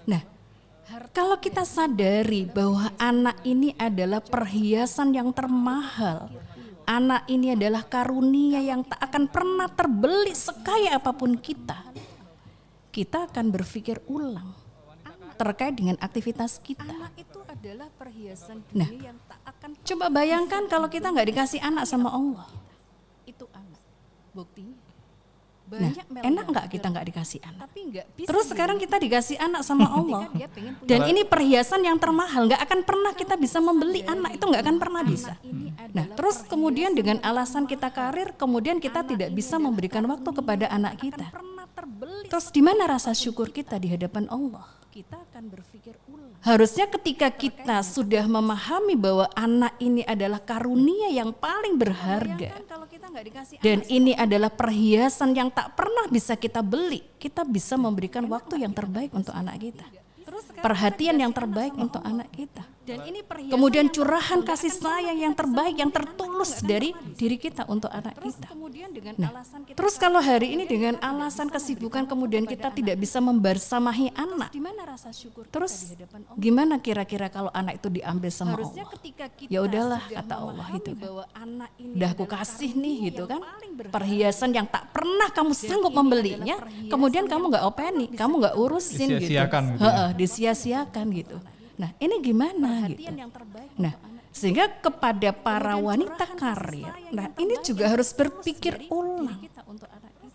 Nah, kalau kita sadari bahwa anak ini adalah perhiasan yang termahal, anak ini adalah karunia yang tak akan pernah terbeli sekaya apapun kita akan berpikir ulang terkait dengan aktivitas kita. Anak itu adalah perhiasan dunia yang tak akan. Coba bayangkan kalau kita nggak dikasih anak sama Allah. Itu anak. Buktinya. Enak nggak kita nggak dikasih anak? Terus sekarang kita dikasih anak sama Allah. Dan ini perhiasan yang termahal, nggak akan pernah kita bisa membeli anak, itu nggak akan pernah bisa. Nah, terus kemudian dengan alasan kita karir, kemudian kita tidak bisa memberikan waktu kepada anak kita. Terus di mana rasa syukur kita di hadapan Allah? Kita akan berpikir ulang. Harusnya ketika kita sudah memahami bahwa anak ini adalah karunia yang paling berharga, dan ini adalah perhiasan yang tak pernah bisa kita beli, kita bisa memberikan waktu yang terbaik untuk anak kita, perhatian yang terbaik untuk anak kita, kemudian curahan kasih sayang yang terbaik, yang tertulus dari diri kita untuk anak kita. Nah, terus kalau hari ini dengan alasan kesibukan kemudian kita tidak bisa membersamahi anak, terus gimana kira-kira kalau anak itu diambil sama Allah? Ya udahlah, kata Allah itu kan, udah aku kasih nih gitu kan, perhiasan yang tak pernah kamu sanggup membelinya, kemudian kamu nggak openi, kamu nggak urusin gitu, disia-siakan gitu. Nah, ini gimana gitu? Nah, sehingga kepada para wanita karir, nah ini juga harus berpikir ulang.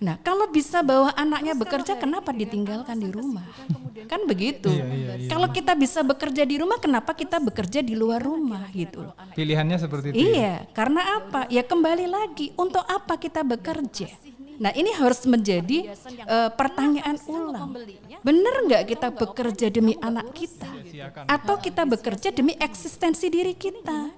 Nah, kalau bisa bawa anaknya bekerja, kenapa ditinggalkan di rumah? Kan begitu. Kalau kita bisa bekerja di rumah, kenapa kita bekerja di luar rumah gitu loh. Pilihannya seperti itu. Iya, karena apa? Ya kembali lagi, untuk apa kita bekerja? Nah, ini harus menjadi pertanyaan ulang. Benar nggak kita bekerja demi anak kita? Atau kita bekerja demi eksistensi diri kita?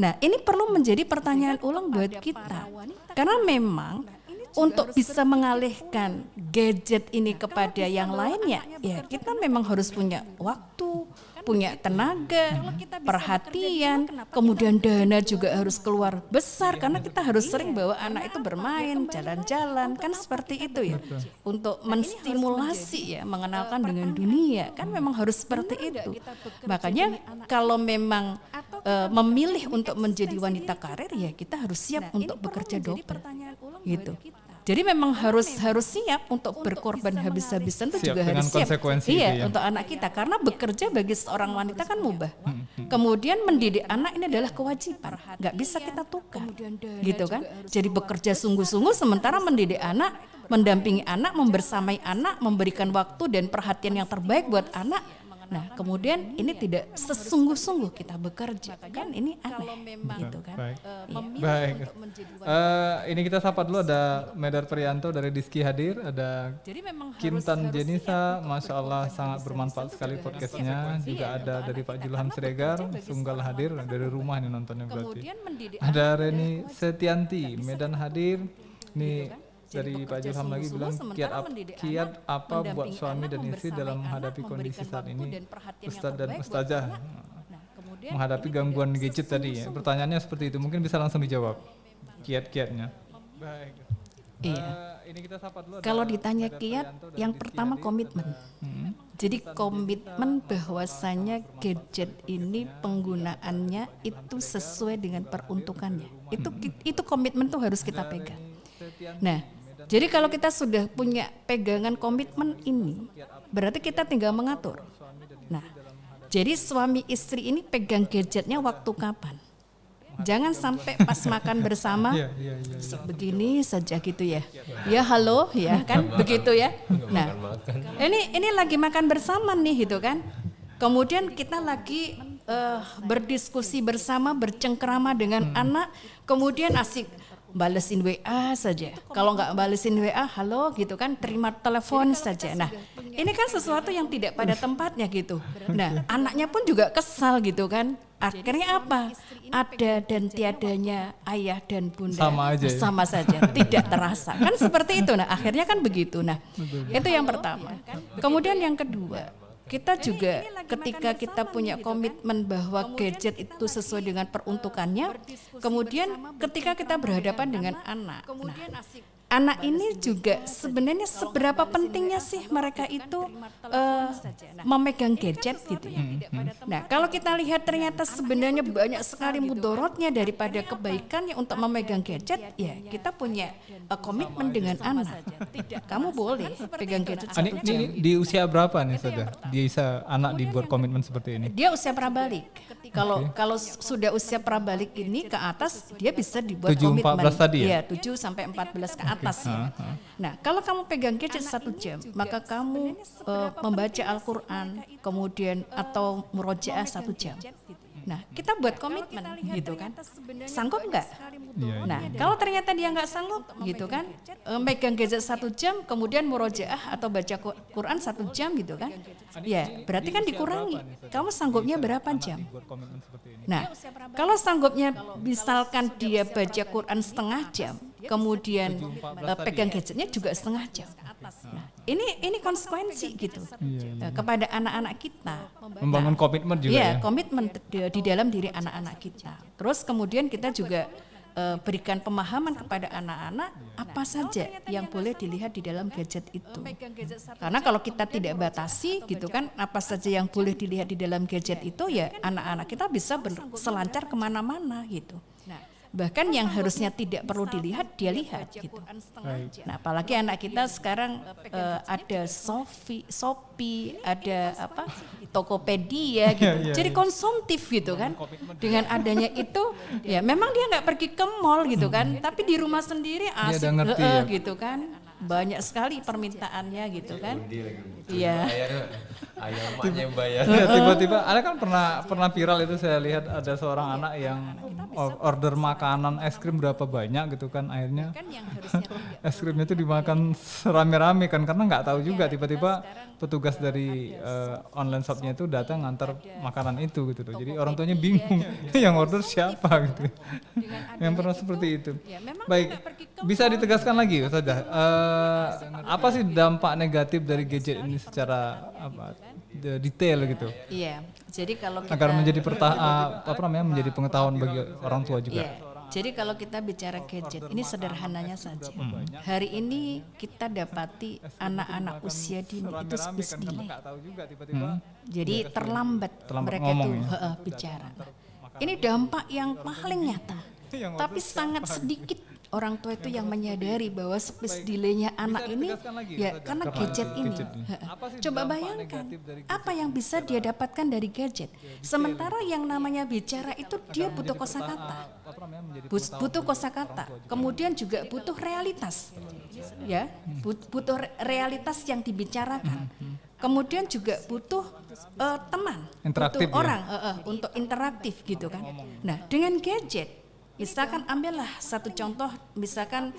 Nah, ini perlu menjadi pertanyaan ulang buat kita. Karena memang untuk bisa mengalihkan gadget ini kepada yang lainnya, ya kita memang harus punya waktu, punya tenaga, perhatian, kemudian dana juga harus keluar besar karena kita harus sering bawa anak itu bermain, jalan-jalan, kan seperti itu ya. Untuk menstimulasi ya, mengenalkan dengan dunia, kan memang harus seperti itu. Makanya kalau memang memilih untuk menjadi wanita karir, ya kita harus siap untuk bekerja double gitu. Jadi memang harus siap untuk berkorban habis-habisan, itu juga harus siap. Konsekuensi iya, untuk anak kita, karena bekerja bagi seorang wanita kan mubah. Kemudian mendidik anak ini adalah kewajiban, nggak bisa kita tukar, gitu kan? Jadi bekerja sungguh-sungguh sementara mendidik anak, mendampingi anak, membersamai anak, memberikan waktu dan perhatian yang terbaik buat anak. Nah, kemudian ini tidak sesungguh-sungguh kita bekerja, kan ini aneh, gitu kan? Baik. Baik. Ini kita sapa dulu, ada Medar Prianto dari Diski hadir, ada Kintan Jenisa, Masya Allah sangat bermanfaat sekali podcastnya, juga ada dari Pak Julham Siregar, Sunggal hadir, dari rumah ini nontonnya berarti. Ada Reni Setianti, Medan hadir, nih dari Pak Julham lagi bilang kiat apa buat suami dan istri dalam menghadapi kondisi saat ini, Ustadz dan Ustazah menghadapi gangguan gadget tadi ya. Pertanyaannya seperti itu, mungkin bisa langsung dijawab kiat-kiatnya. Baik. Iya. Ini kita sapa dulu. Kalau ditanya kiat, yang pertama komitmen. Jadi komitmen bahwasanya gadget ini penggunaannya itu sesuai dengan peruntukannya. Itu komitmen tuh harus kita pegang. Nah, jadi kalau kita sudah punya pegangan komitmen ini, berarti kita tinggal mengatur. Nah, jadi suami istri ini pegang gadgetnya waktu kapan? Jangan sampai pas makan bersama begini saja gitu ya. Ya halo ya kan begitu ya. Nah, ini lagi makan bersama nih gitu kan. Kemudian kita lagi berdiskusi bersama, bercengkrama dengan anak, kemudian asik balesin WA saja. Kalau nggak balesin WA, halo gitu kan, terima telepon saja. Nah, ini kan sesuatu yang tidak pada tempatnya gitu. Nah, anaknya pun juga kesal gitu kan. Akhirnya apa? Ada dan tiadanya ayah dan bunda sama aja ya? Sama saja, tidak terasa. Kan seperti itu. Nah, akhirnya kan begitu. Nah, itu yang pertama. Kemudian yang kedua, kita juga ketika kita punya komitmen bahwa gadget itu sesuai dengan peruntukannya, kemudian ketika kita berhadapan dengan anak, anak ini juga sebenarnya seberapa pentingnya sih mereka itu memegang gadget gitu ya. Nah, kalau kita lihat ternyata sebenarnya banyak sekali mudorotnya daripada kebaikannya untuk memegang gadget, ya kita punya komitmen dengan anak. Kamu boleh pegang gadget. Ini di usia berapa nih saudara? Dia bisa anak dibuat komitmen seperti ini? Dia usia prabalik. Kalau sudah usia prabalik ini ke atas, dia bisa dibuat 7, komitmen. 14 tadi ya? Iya, 7 sampai 14 ke atas ya. Nah, kalau kamu pegang gadget 1 jam, maka kamu membaca Al-Quran, kemudian atau murojaah 1 jam. Nah, kita buat komitmen gitu kan. Sanggup nggak? Nah, kalau ternyata dia nggak sanggup gitu kan, megang gadget 1 jam, kemudian murojaah atau baca Quran 1 jam gitu kan, ya berarti kan dikurangi. Kamu sanggupnya berapa jam? Nah, kalau sanggupnya misalkan dia baca Quran setengah jam, kemudian pegang gadgetnya juga setengah jam. Nah, ini konsekuensi gitu kepada anak-anak kita. Membangun komitmen juga ya. Komitmen di dalam diri anak-anak kita. Terus kemudian kita juga berikan pemahaman kepada anak-anak apa saja yang boleh dilihat di dalam gadget itu. Karena kalau kita tidak batasi gitu kan, apa saja yang boleh dilihat di dalam gadget itu, ya anak-anak kita bisa selancar kemana-mana gitu. Bahkan yang harusnya tidak perlu dilihat, dia lihat gitu. Nah, apalagi anak kita sekarang ada Shopee, ada Tokopedia gitu. Jadi konsumtif gitu kan. Dengan adanya itu, ya memang dia nggak pergi ke mall gitu kan, tapi di rumah sendiri asik gitu kan. Banyak sekali permintaannya gitu kan. Iya. Ayah maknya bayar. Tiba-tiba ada kan pernah viral itu, saya lihat ada seorang anak yang order makanan es krim berapa banyak gitu kan, akhirnya Kan yang harusnya tidak es krimnya itu dimakan rame-rame kan, karena nggak tahu juga tiba-tiba petugas dari online shopnya itu datang ngantar makanan itu gitu loh. Jadi orang tuanya bingung yang order siapa gitu. Yang pernah seperti itu. Ya, memang Baik, nggak pergi ke bisa ditegaskan lagi Ustazah, apa sih dampak negatif dari gadget ini secara detail gitu, Iya. Jadi kalau kita agar menjadi menjadi pengetahuan bagi orang tua juga. Iya. Jadi kalau kita bicara gadget, ini sederhananya saja. Hari ini kita dapati anak-anak usia dini itu speech delay. Jadi terlambat mereka ngomong itu bicara. Ini dampak yang paling nyata. Tapi sangat sedikit orang tua itu yang menyadari bahwa speech delay-nya anak ini ya karena gadget ini. Coba bayangkan apa yang bisa dia dapatkan dari gadget. Sementara yang namanya bicara itu dia butuh kosakata. Butuh kosakata. Kemudian juga butuh realitas. Ya, butuh realitas yang dibicarakan. Kemudian juga butuh teman, Interaktif butuh ya? orang untuk interaktif gitu kan. Nah, dengan gadget misalkan ambillah satu contoh, misalkan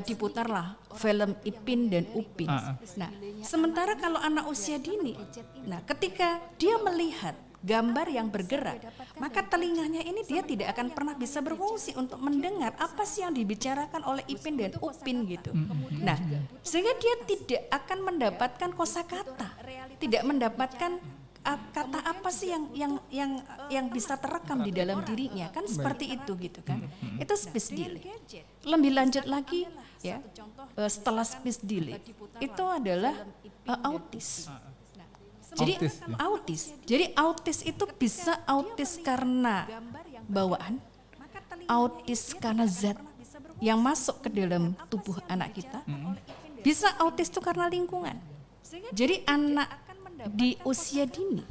diputarlah film Ipin dan Upin. Nah, sementara kalau anak usia dini, nah ketika dia melihat gambar yang bergerak, maka telinganya ini dia tidak akan pernah bisa berfungsi untuk mendengar apa sih yang dibicarakan oleh Ipin dan Upin gitu. Nah, sehingga dia tidak akan mendapatkan kosakata, tidak mendapatkan kata apa sih yang bisa terekam di dalam dirinya, kan seperti itu gitu kan. Itu speech delay. Lebih lanjut lagi ya, setelah speech delay itu adalah autis. Jadi autis itu bisa autis karena bawaan, autis karena zat yang masuk ke dalam tubuh anak kita, bisa autis itu karena lingkungan. Jadi anak di usia dini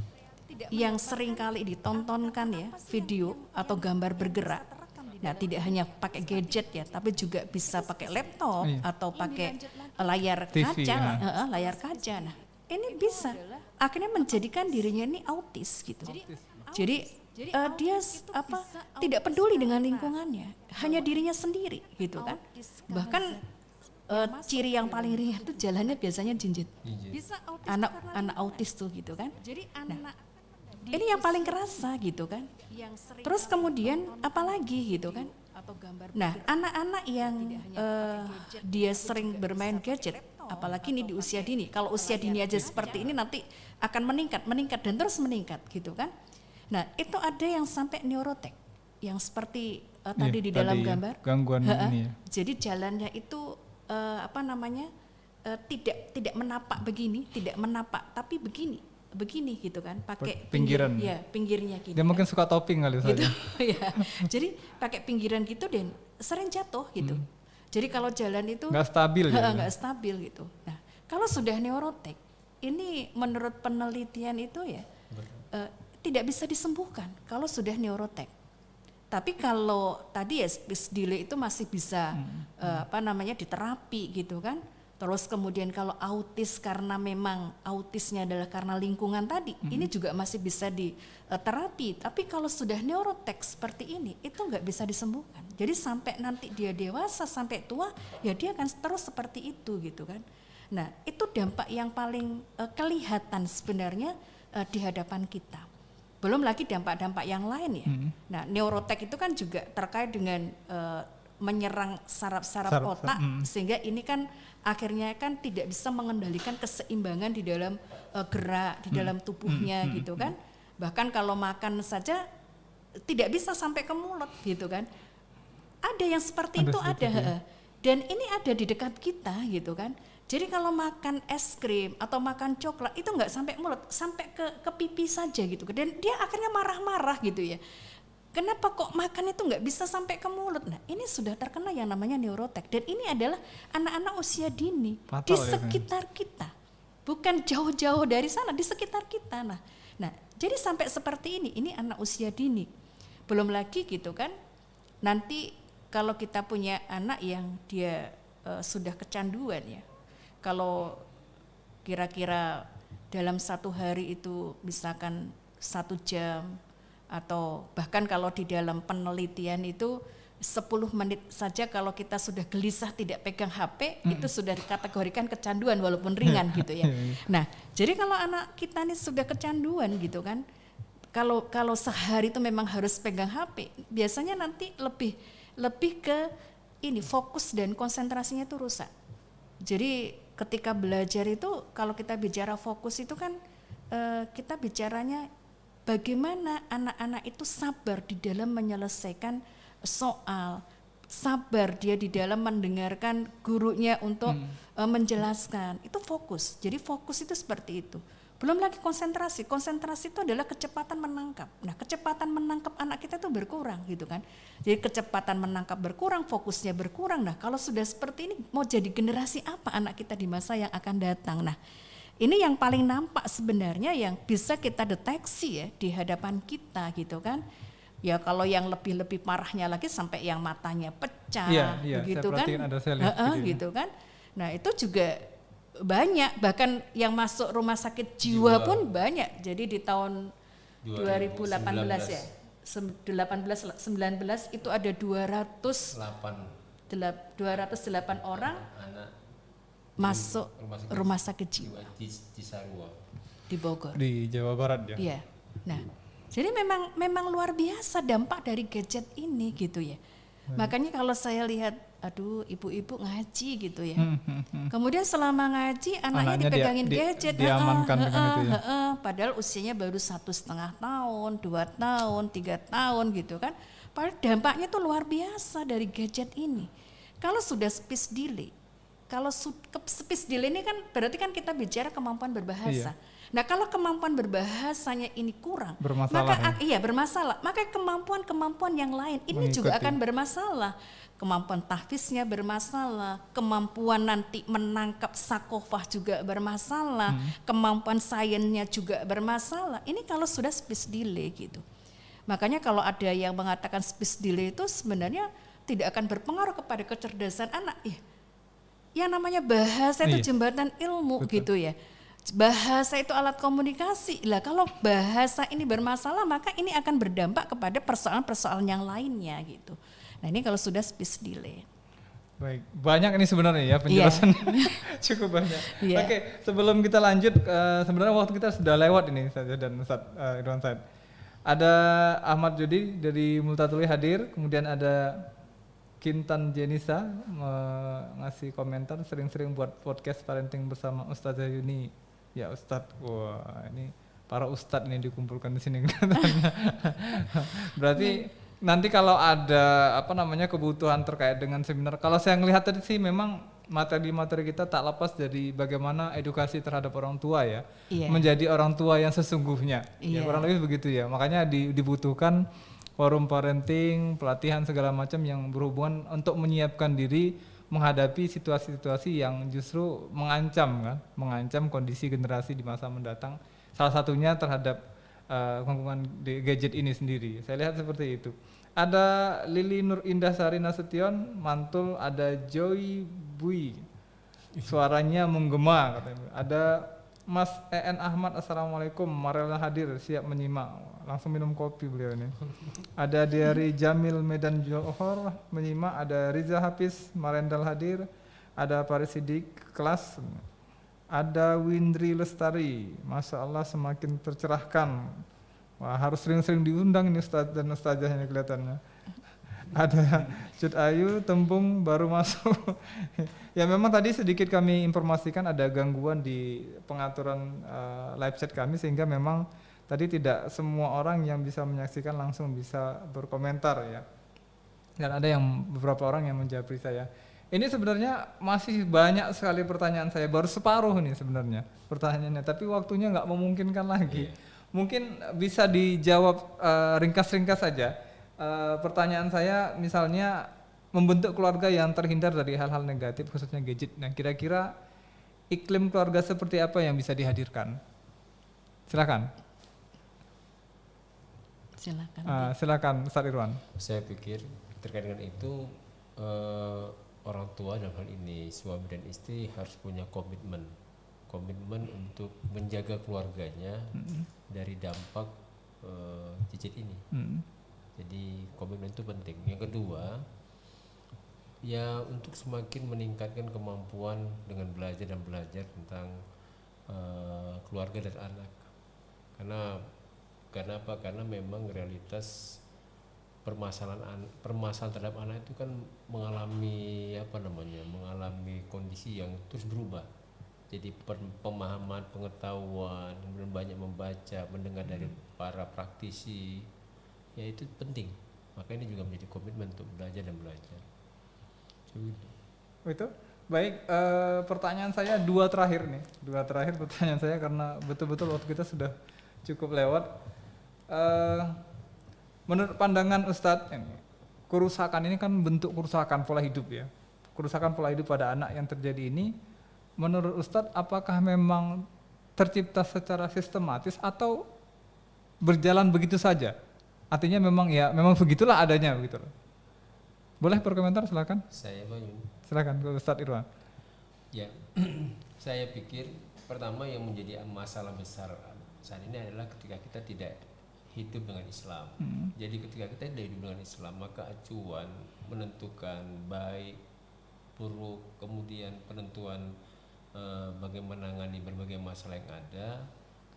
yang sering kali ditontonkan ya video atau gambar bergerak. Nah, tidak hanya pakai gadget ya, tapi juga bisa pakai laptop atau pakai layar TV, kaca, layar kaca. Nah, ini bisa akhirnya menjadikan dirinya ini autis gitu. Jadi dia tidak peduli dengan lingkungannya, hanya dirinya sendiri gitu kan. Bahkan ciri yang paling ringan itu jalannya biasanya jinjit. Anak autis tuh gitu kan. Nah, ini yang paling kerasa gitu kan. Terus kemudian apalagi gitu kan. Nah, anak-anak yang dia sering bermain gadget, apalagi ini di usia dini. Kalau usia dini aja seperti ini nanti akan meningkat dan terus meningkat gitu kan. Nah, itu ada yang sampai neurotek yang seperti tadi di dalam gambar. Gangguan ini ya. Jadi jalannya itu tidak menapak begini, tidak menapak tapi begini gitu kan, pakai pinggiran. Ya, pinggirnya gitu. Dia mungkin suka topping kali gitu. saja. Ya. Jadi pakai pinggiran gitu dan sering jatuh gitu. Jadi kalau jalan itu nggak stabil ya. Nggak stabil gitu. Nah, kalau sudah neurotek, ini menurut penelitian itu ya tidak bisa disembuhkan kalau sudah neurotek. Tapi kalau tadi ya speech delay itu masih bisa diterapi gitu kan. Terus kemudian kalau autis karena memang autisnya adalah karena lingkungan tadi, ini juga masih bisa diterapi. Tapi kalau sudah neurotek seperti ini, itu nggak bisa disembuhkan. Jadi sampai nanti dia dewasa sampai tua, ya dia akan terus seperti itu gitu kan. Nah, itu dampak yang paling kelihatan sebenarnya di hadapan kita. Belum lagi dampak-dampak yang lain ya. Nah, neurotek itu kan juga terkait dengan menyerang saraf-saraf otak, sehingga ini kan akhirnya kan tidak bisa mengendalikan keseimbangan di dalam gerak di dalam tubuhnya gitu kan. Bahkan kalau makan saja tidak bisa sampai ke mulut gitu kan. Ada yang seperti itu ada. Ya. Dan ini ada di dekat kita gitu kan. Jadi kalau makan es krim atau makan coklat itu nggak sampai mulut, sampai ke pipi saja gitu. Dan dia akhirnya marah-marah gitu ya. Kenapa kok makan itu nggak bisa sampai ke mulut? Nah, ini sudah terkena yang namanya neurotek. Dan ini adalah anak-anak usia dini di sekitar kita. Bukan jauh-jauh dari sana, di sekitar kita. Nah, jadi sampai seperti ini anak usia dini. Belum lagi gitu kan, nanti kalau kita punya anak yang dia sudah kecanduan ya, kalau kira-kira dalam satu hari itu misalkan 1 jam atau bahkan kalau di dalam penelitian itu 10 menit saja kalau kita sudah gelisah tidak pegang HP itu sudah dikategorikan kecanduan walaupun ringan gitu ya. Nah, jadi kalau anak kita nih sudah kecanduan gitu kan, kalau sehari itu memang harus pegang HP, biasanya nanti lebih ke ini fokus dan konsentrasinya itu rusak. Jadi ketika belajar itu kalau kita bicara fokus itu kan kita bicaranya bagaimana anak-anak itu sabar di dalam menyelesaikan soal, sabar dia di dalam mendengarkan gurunya untuk menjelaskan. Itu fokus. Jadi fokus itu seperti itu. Belum lagi konsentrasi. Konsentrasi itu adalah kecepatan menangkap. Nah, kecepatan menangkap anak kita itu berkurang gitu kan. Jadi kecepatan menangkap berkurang, fokusnya berkurang. Nah, kalau sudah seperti ini mau jadi generasi apa anak kita di masa yang akan datang? Nah, ini yang paling nampak sebenarnya yang bisa kita deteksi ya di hadapan kita gitu kan. Ya kalau yang lebih parahnya lagi sampai yang matanya pecah begitu kan. Gitu kan. Nah, itu juga banyak, bahkan yang masuk rumah sakit jiwa pun banyak. Jadi di tahun 2018 ya. 19 itu ada 208 orang masuk rumah sakit jiwa di Bogor, di Jawa Barat ya. Iya. Nah, jadi memang luar biasa dampak dari gadget ini gitu ya. Makanya kalau saya lihat, aduh ibu-ibu ngaji gitu ya. Kemudian selama ngaji anaknya dipegangin gadget, diamankan dengan itu ya. Padahal usianya baru 1,5 tahun, 2 tahun, 3 tahun gitu kan. Padahal dampaknya tuh luar biasa dari gadget ini. Kalau sudah speech delay, kalau speech delay ini kan berarti kan kita bicara kemampuan berbahasa. Nah, kalau kemampuan berbahasanya ini kurang, bermasalah maka kemampuan yang lain ini juga akan bermasalah. Kemampuan tahfiznya bermasalah, kemampuan nanti menangkap sakofah juga bermasalah, kemampuan sainsnya juga bermasalah. Ini kalau sudah speech delay gitu. Makanya kalau ada yang mengatakan speech delay itu sebenarnya tidak akan berpengaruh kepada kecerdasan anak. Yang namanya bahasa itu jembatan ilmu. Betul. Gitu ya. Bahasa itu alat komunikasi. Lah kalau bahasa ini bermasalah maka ini akan berdampak kepada persoalan-persoalan yang lainnya gitu. Nah, ini kalau sudah speech delay. Baik, banyak ini sebenarnya ya penjelasannya. Cukup banyak. Oke, sebelum kita lanjut sebenarnya waktu kita sudah lewat ini saja dan Ustaz Irwan Said. Ada Ahmad Judi dari Multatuli hadir, kemudian ada Kintan Jenisa ngasih komentar sering-sering buat podcast parenting bersama Ustazah Yuni. Ya Ustadz, wah ini para ustadz ini dikumpulkan di sini. Berarti nanti kalau ada kebutuhan terkait dengan seminar, kalau saya melihat tadi sih memang materi-materi kita tak lepas dari bagaimana edukasi terhadap orang tua ya, menjadi orang tua yang sesungguhnya. Ya kurang lebih begitu ya. Makanya dibutuhkan forum parenting, pelatihan segala macam yang berhubungan untuk menyiapkan diri menghadapi situasi-situasi yang justru mengancam kondisi generasi di masa mendatang. Salah satunya terhadap lingkungan gadget ini sendiri. Saya lihat seperti itu. Ada Lili Nur Indah Sari Nasution, mantul, ada Joy Bui. Suaranya menggema katanya. Ada Mas EN Ahmad, Assalamualaikum, Marela hadir, siap menyimak. Langsung minum kopi beliau ini. Ada dari Jamil Medan Johor menyimak, ada Riza Hafiz Marendal hadir, ada Paris Sidik kelas, ada Windri Lestari, Masya Allah semakin tercerahkan. Wah, harus sering-sering diundang ini Ustadz dan Ustazahnya kelihatannya. Ada Cut Ayu, Tembung baru masuk. Ya memang tadi sedikit kami informasikan ada gangguan di pengaturan live chat kami sehingga memang tadi tidak semua orang yang bisa menyaksikan langsung bisa berkomentar ya. Dan ada beberapa orang yang menjawab saya. Ini sebenarnya masih banyak sekali pertanyaan saya, baru separuh nih sebenarnya pertanyaannya, tapi waktunya nggak memungkinkan lagi. Mungkin bisa dijawab ringkas-ringkas saja. Pertanyaan saya misalnya membentuk keluarga yang terhindar dari hal-hal negatif khususnya gadget. Nah, kira-kira iklim keluarga seperti apa yang bisa dihadirkan? Silakan. Silakan Ustaz Irwan. Saya pikir terkait dengan itu orang tua dalam hal ini suami dan istri harus punya komitmen untuk menjaga keluarganya dari dampak gadget ini. Hmm. Jadi komitmen itu penting. Yang kedua, ya untuk semakin meningkatkan kemampuan dengan belajar tentang keluarga dan anak. Karena apa? Karena memang realitas permasalahan terhadap anak itu kan mengalami kondisi yang terus berubah. Jadi pemahaman, pengetahuan, kemudian banyak membaca, mendengar dari para praktisi, ya itu penting. Maka ini juga menjadi komitmen untuk belajar. Itu baik. Pertanyaan saya dua terakhir pertanyaan saya karena betul-betul waktu kita sudah cukup lewat. Menurut pandangan Ustadz, kerusakan ini kan bentuk kerusakan pola hidup ya. Kerusakan pola hidup pada anak yang terjadi ini, menurut Ustadz apakah memang tercipta secara sistematis atau berjalan begitu saja? Artinya memang begitulah adanya begitu. Boleh berkomentar silakan. Saya Bayu. Silakan ke Ustadz Irwan. Ya, saya pikir pertama yang menjadi masalah besar saat ini adalah ketika kita tidak hidup dengan Islam. Jadi ketika kita tidak hidup dengan Islam, maka acuan menentukan baik, buruk, kemudian penentuan bagaimana menangani berbagai masalah yang ada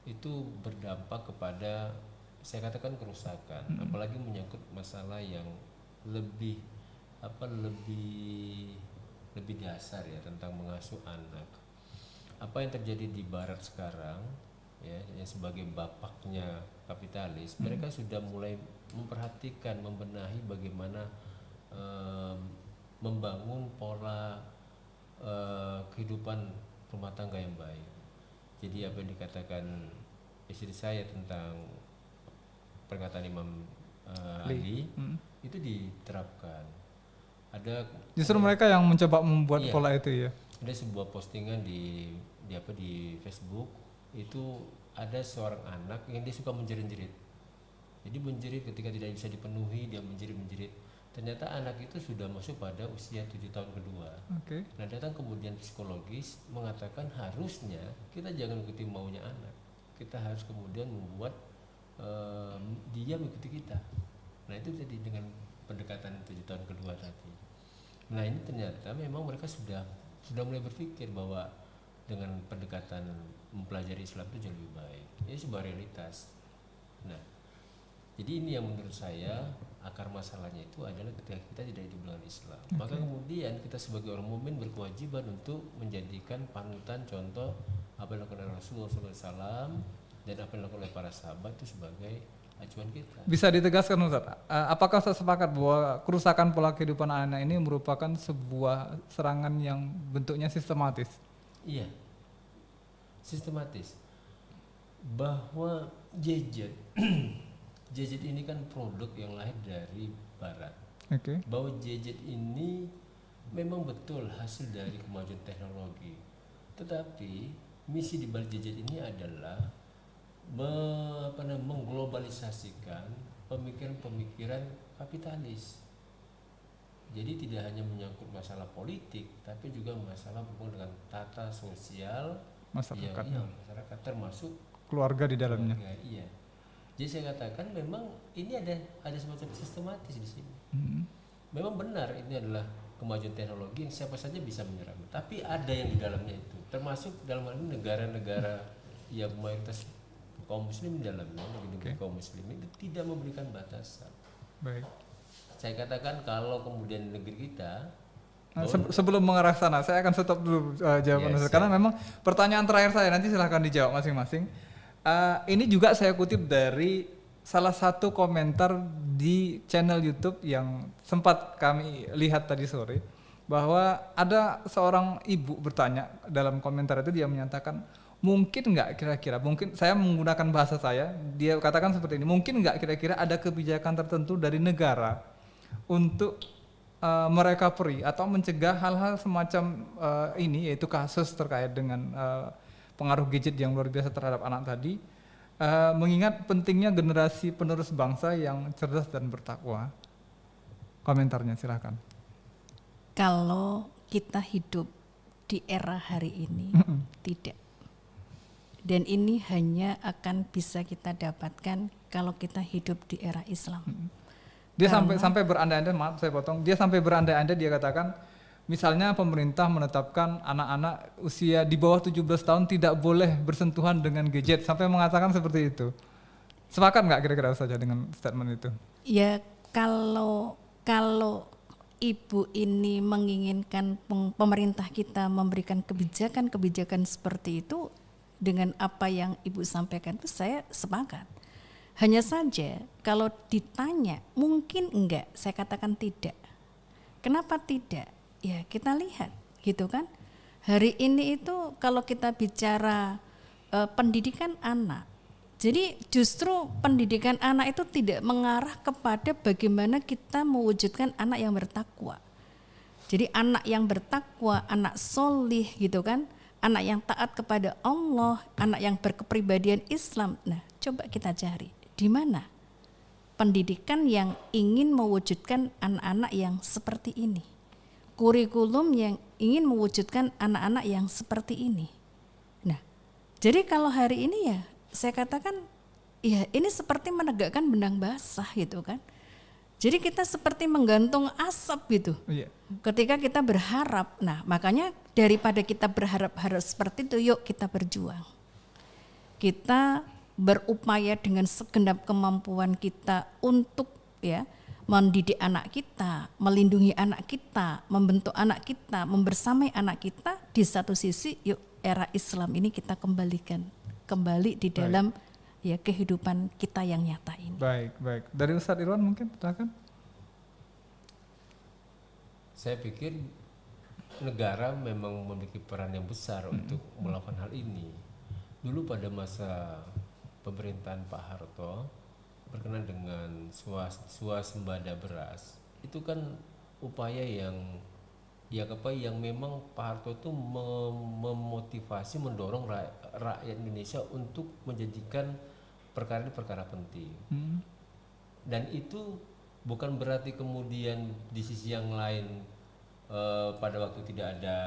itu berdampak kepada, saya katakan, kerusakan. Apalagi menyangkut masalah yang lebih dasar ya, tentang mengasuh anak. Apa yang terjadi di Barat sekarang ya, yang sebagai bapaknya kapitalis, mereka sudah mulai memperhatikan, membenahi bagaimana membangun pola kehidupan rumah tangga yang baik. Jadi apa yang dikatakan istri saya tentang perkataan Imam Ali itu diterapkan. Justru mereka yang mencoba membuat iya, pola itu ya. Ada sebuah postingan di Facebook, itu ada seorang anak yang dia suka menjerit-jerit. Jadi menjerit ketika tidak bisa dipenuhi, dia menjerit-menjerit. Ternyata anak itu sudah masuk pada usia 7 tahun kedua. Okay. Nah, datang kemudian psikologis mengatakan harusnya kita jangan ikuti maunya anak. Kita harus kemudian membuat dia mengikuti kita. Nah, itu jadi dengan pendekatan 7 tahun kedua tadi. Nah, ini ternyata memang mereka sudah mulai berpikir bahwa dengan pendekatan mempelajari Islam itu jauh lebih baik. Ini sebuah realitas. Nah, jadi ini yang menurut saya akar masalahnya itu adalah ketika kita tidak hidup dengan Islam. Maka kemudian kita sebagai orang mukmin berkewajiban untuk menjadikan panutan, contoh apa yang dilakukan Rasulullah SAW dan apa yang dilakukan oleh para sahabat itu sebagai acuan kita. Bisa ditegaskan Ustaz, apakah Ustaz sepakat bahwa kerusakan pola kehidupan anak ini merupakan sebuah serangan yang bentuknya sistematis? Iya, sistematis. Bahwa gadget ini kan produk yang lahir dari Barat. Okay. Bahwa gadget ini memang betul hasil dari kemajuan teknologi. Tetapi misi di balik gadget ini adalah mengglobalisasikan pemikiran-pemikiran kapitalis. Jadi tidak hanya menyangkut masalah politik, tapi juga masalah berhubungan dengan tata sosial masyarakat, masyarakat termasuk keluarga di dalamnya. Keluarga, iya. Jadi saya katakan memang ini ada semacam sistematis di sini. Memang benar ini adalah kemajuan teknologi yang siapa saja bisa menyerap. Tapi ada yang di dalamnya itu, termasuk dalam hal ini negara-negara yang mayoritas kaum muslim di dalamnya, kaum muslim itu tidak memberikan batasan. Baik. Saya katakan kalau kemudian negeri kita sebelum mengarah sana, saya akan stop dulu jawaban Ustaz, karena memang pertanyaan terakhir saya, nanti silahkan dijawab masing-masing. Ini juga saya kutip dari salah satu komentar di channel YouTube yang sempat kami lihat tadi sore, bahwa ada seorang ibu bertanya dalam komentar itu, dia menyatakan, mungkin nggak kira-kira, mungkin saya menggunakan bahasa saya, dia katakan seperti ini, mungkin nggak kira-kira ada kebijakan tertentu dari negara untuk merecovery atau mencegah hal-hal semacam ini, yaitu kasus terkait dengan pengaruh gadget yang luar biasa terhadap anak tadi, mengingat pentingnya generasi penerus bangsa yang cerdas dan bertakwa. Komentarnya silakan. Kalau kita hidup di era hari ini, tidak. Dan ini hanya akan bisa kita dapatkan kalau kita hidup di era Islam. Dia sampai berandai-andai, maaf saya potong, dia sampai berandai-andai, dia katakan misalnya pemerintah menetapkan anak-anak usia di bawah 17 tahun tidak boleh bersentuhan dengan gadget, sampai mengatakan seperti itu. Sepakat nggak kira-kira saja dengan statement itu? Ya kalau ibu ini menginginkan pemerintah kita memberikan kebijakan-kebijakan seperti itu dengan apa yang ibu sampaikan itu saya sepakat. Hanya saja kalau ditanya mungkin enggak, saya katakan tidak. Kenapa tidak? Ya kita lihat gitu kan. Hari ini itu kalau kita bicara pendidikan anak, jadi justru pendidikan anak itu tidak mengarah kepada bagaimana kita mewujudkan anak yang bertakwa. Jadi anak yang bertakwa, anak solih gitu kan, anak yang taat kepada Allah, anak yang berkepribadian Islam. Nah coba kita cari di mana pendidikan yang ingin mewujudkan anak-anak yang seperti ini, kurikulum yang ingin mewujudkan anak-anak yang seperti ini. Nah jadi kalau hari ini ya saya katakan ya ini seperti menegakkan benang basah gitu kan. Jadi kita seperti menggantung asap gitu. Iya. Ketika kita berharap, nah makanya daripada kita berharap-harap seperti itu, yuk kita berjuang. Kita berupaya dengan segenap kemampuan kita untuk ya mendidik anak kita, melindungi anak kita, membentuk anak kita, membersamai anak kita. Di satu sisi yuk era Islam ini kita kembali di dalam ya kehidupan kita yang nyata ini. Baik. Dari Ustadz Irwan mungkin, silakan. Saya pikir negara memang memiliki peran yang besar untuk melakukan hal ini. Dulu pada masa pemerintahan Pak Harto berkenaan dengan swasembada beras, itu kan upaya yang memang Pak Harto itu memotivasi, mendorong rakyat Indonesia untuk menjadikan perkara ini perkara penting. Dan itu bukan berarti kemudian di sisi yang lain pada waktu tidak ada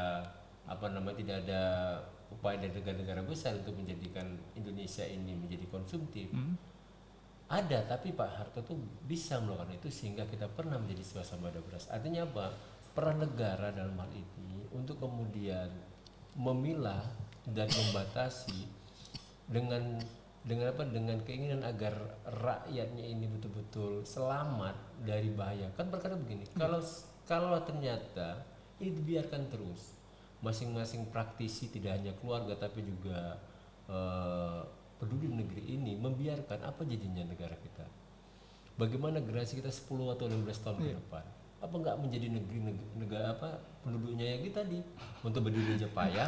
upaya dari negara-negara besar untuk menjadikan Indonesia ini menjadi konsumtif. Ada, tapi Pak Harto tuh bisa melakukan itu sehingga kita pernah menjadi swasembada beras. Artinya apa? Peran negara dalam hal ini untuk kemudian memilah dan membatasi dengan keinginan agar rakyatnya ini betul-betul selamat dari bahaya. Kan perkara begini, kalau ternyata ini dibiarkan terus, masing-masing praktisi tidak hanya keluarga tapi juga peduli negeri ini membiarkan, apa jadinya negara kita? Bagaimana generasi kita 10 atau 15 tahun ke depan? Apa enggak menjadi negara penduduknya yang kita untuk berdiri aja payah?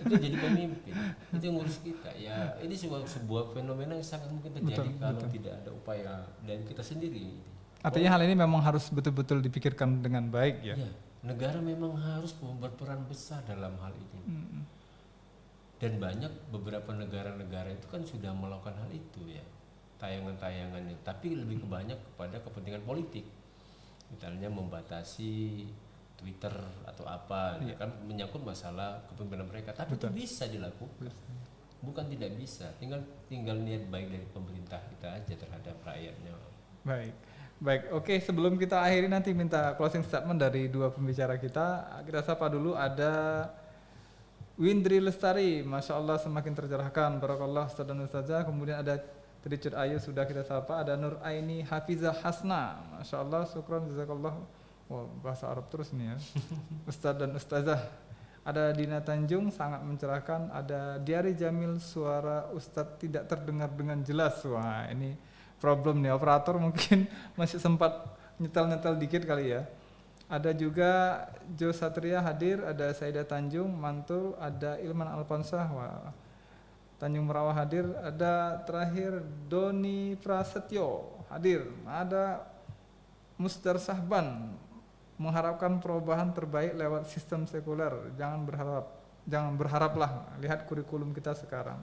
Itu jadi pemimpin, itu yang ngurus kita. Ya ini sebuah fenomena yang sangat mungkin terjadi kalau tidak ada upaya dari kita sendiri. Artinya hal ini memang harus betul-betul dipikirkan dengan baik ya. Ya, negara memang harus berperan besar dalam hal ini. Dan banyak beberapa negara-negara itu kan sudah melakukan hal itu ya, tayangan-tayangannya. Tapi lebih banyak kepada kepentingan politik. Misalnya membatasi Twitter atau apa, kan menyangkut masalah kepemimpinan mereka. Tapi itu bisa dilakukan, bukan tidak bisa. Tinggal niat baik dari pemerintah kita aja terhadap rakyatnya. Baik. Oke, sebelum kita akhiri nanti minta closing statement dari dua pembicara kita. Kita sapa dulu, ada Windri Lestari, Masya Allah semakin tercerahkan, Barakallah Ustaz dan Ustazah. Kemudian ada tadi Cud Ayu sudah kita sapa, ada Nur Aini Hafizah Hasna, Masya Allah, syukran, jazakallah. Wah, bahasa Arab terus nih ya. Ustaz dan Ustazah. Ada Dina Tanjung, sangat mencerahkan. Ada Diari Jamil, suara Ustaz tidak terdengar dengan jelas. Wah, ini problem nih, operator mungkin masih sempat nyetel-nyetel dikit kali ya. Ada juga Jo Satria hadir, ada Saidah Tanjung, Mantul, ada Ilman Alpansah, wah, Tanjung Merawah hadir, ada terakhir Doni Prasetyo hadir, ada Musdar Sahban mengharapkan perubahan terbaik lewat sistem sekuler. Jangan berharaplah, lihat kurikulum kita sekarang.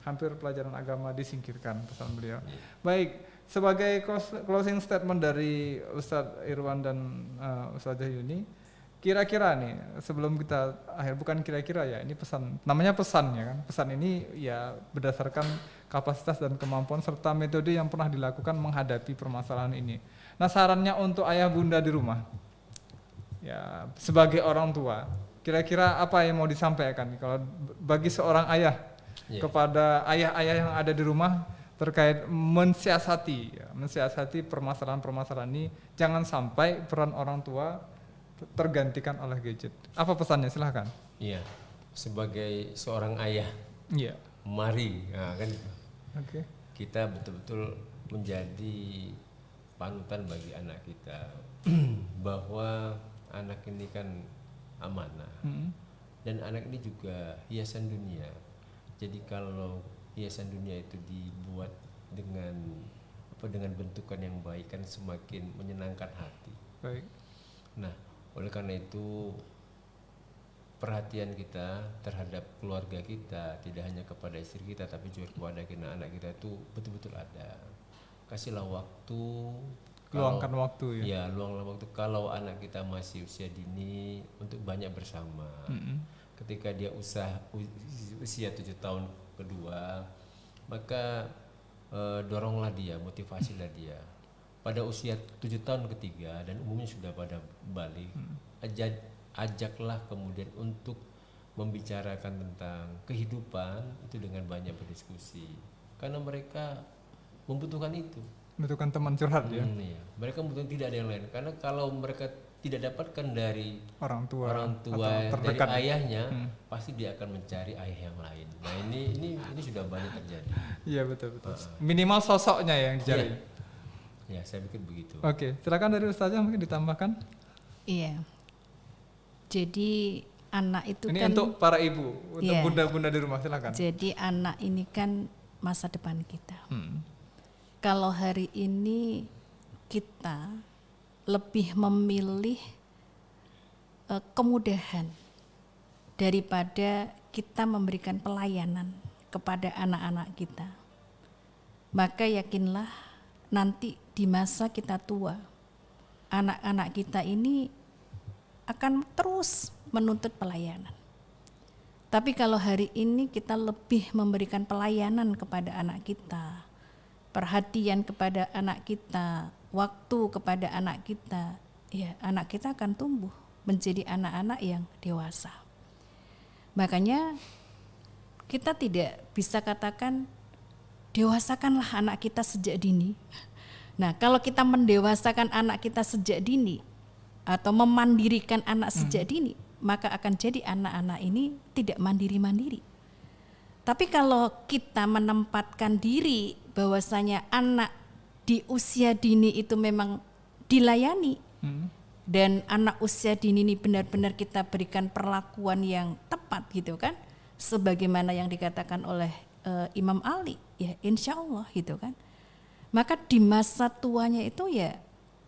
Hampir pelajaran agama disingkirkan, pesan beliau. Baik, sebagai closing statement dari Ustadz Irwan dan Ustadzah Yuni, kira-kira nih sebelum kita akhir, bukan kira-kira ya, ini pesan, namanya pesan ya kan. Pesan ini ya berdasarkan kapasitas dan kemampuan serta metode yang pernah dilakukan menghadapi permasalahan ini. Nah, sarannya untuk ayah bunda di rumah, ya sebagai orang tua, kira-kira apa yang mau disampaikan kalau bagi seorang ayah kepada ayah-ayah yang ada di rumah terkait mensiasati permasalahan-permasalahan ini, jangan sampai peran orang tua tergantikan oleh gadget. Apa pesannya? Silahkan. Iya, sebagai seorang ayah, Iya. mari, nah, kan Oke. kita betul-betul menjadi panutan bagi anak kita bahwa anak ini kan amanah dan anak ini juga hiasan dunia. Jadi kalau hiasan dunia itu dibuat dengan bentukan yang baik kan semakin menyenangkan hati. Baik. Nah, oleh karena itu perhatian kita terhadap keluarga kita tidak hanya kepada istri kita tapi juga kepada anak kita itu betul-betul ada. Kasihlah waktu, Luangkan waktu ya. Ya, luangkan waktu kalau anak kita masih usia dini untuk banyak bersama. Ketika dia usia 7 tahun kedua, maka doronglah dia, motivasilah dia. Pada usia 7 tahun ketiga dan umumnya sudah pada balik, ajaklah kemudian untuk membicarakan tentang kehidupan itu dengan banyak berdiskusi, karena mereka membutuhkan itu. Membutuhkan teman curhat ya. Iya. Mereka membutuhkan, tidak ada yang lain, karena kalau mereka tidak dapatkan dari Orang tua atau terdekat. dari ayahnya, pasti dia akan mencari ayah yang lain. Nah, ini sudah banyak terjadi. Iya, betul. Minimal sosoknya yang dicari. Ya, saya pikir begitu. Oke, silakan dari Ustazah mungkin ditambahkan. Iya. Jadi anak itu Ini kan untuk para ibu, untuk Iya. bunda-bunda di rumah, silakan. Jadi anak ini kan masa depan kita. Kalau hari ini kita lebih memilih kemudahan daripada kita memberikan pelayanan kepada anak-anak kita, maka yakinlah nanti di masa kita tua, anak-anak kita ini akan terus menuntut pelayanan. Tapi kalau hari ini kita lebih memberikan pelayanan kepada anak kita, perhatian kepada anak kita, waktu kepada anak kita, ya anak kita akan tumbuh menjadi anak-anak yang dewasa. Makanya kita tidak bisa katakan dewasakanlah anak kita sejak dini. Nah, kalau kita mendewasakan anak kita sejak dini atau memandirikan anak sejak dini, maka akan jadi anak-anak ini tidak mandiri-mandiri. Tapi kalau kita menempatkan diri bahwasanya anak di usia dini itu memang dilayani, dan anak usia dini ini benar-benar kita berikan perlakuan yang tepat gitu kan, sebagaimana yang dikatakan oleh Imam Ali, ya insya Allah gitu kan. Maka di masa tuanya itu ya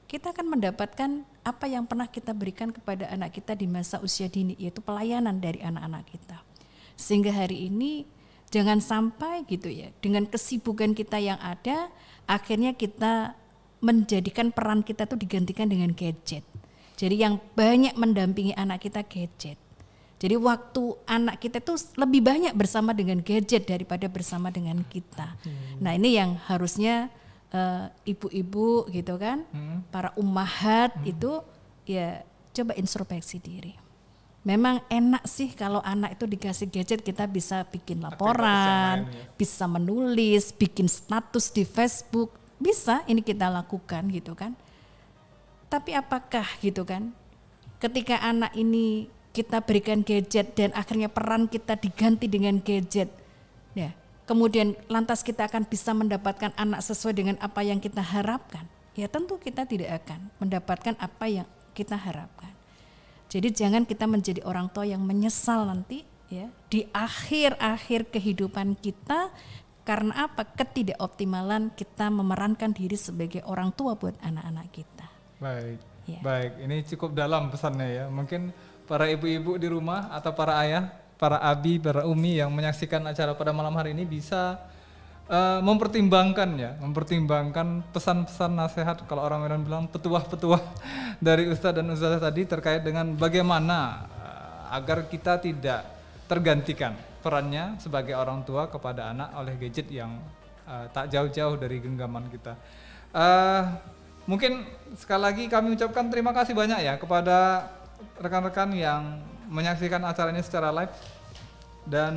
kita akan mendapatkan apa yang pernah kita berikan kepada anak kita di masa usia dini, yaitu pelayanan dari anak-anak kita. Sehingga hari ini jangan sampai gitu ya, dengan kesibukan kita yang ada, akhirnya kita menjadikan peran kita tuh digantikan dengan gadget. Jadi yang banyak mendampingi anak kita gadget. Jadi waktu anak kita tuh lebih banyak bersama dengan gadget daripada bersama dengan kita. Nah ini yang harusnya ibu-ibu gitu kan, para ummahat itu ya coba introspeksi diri. Memang enak sih kalau anak itu dikasih gadget, kita bisa bikin laporan, bisa menulis, bikin status di Facebook, bisa ini kita lakukan gitu kan. Tapi apakah gitu kan, ketika anak ini kita berikan gadget dan akhirnya peran kita diganti dengan gadget, ya kemudian lantas kita akan bisa mendapatkan anak sesuai dengan apa yang kita harapkan? Ya tentu kita tidak akan mendapatkan apa yang kita harapkan. Jadi jangan kita menjadi orang tua yang menyesal nanti ya di akhir-akhir kehidupan kita, karena apa? Ketidakoptimalan kita memerankan diri sebagai orang tua buat anak-anak kita. Baik, Ya. baik. Ini cukup dalam pesannya ya. Mungkin para ibu-ibu di rumah atau para ayah, para abi, para umi yang menyaksikan acara pada malam hari ini bisa mempertimbangkan pesan-pesan nasihat, kalau orang Medan bilang petuah-petuah dari Ustadz dan Ustazah tadi terkait dengan bagaimana agar kita tidak tergantikan perannya sebagai orang tua kepada anak oleh gadget yang tak jauh-jauh dari genggaman kita. Mungkin sekali lagi kami ucapkan terima kasih banyak ya kepada rekan-rekan yang menyaksikan acara ini secara live, dan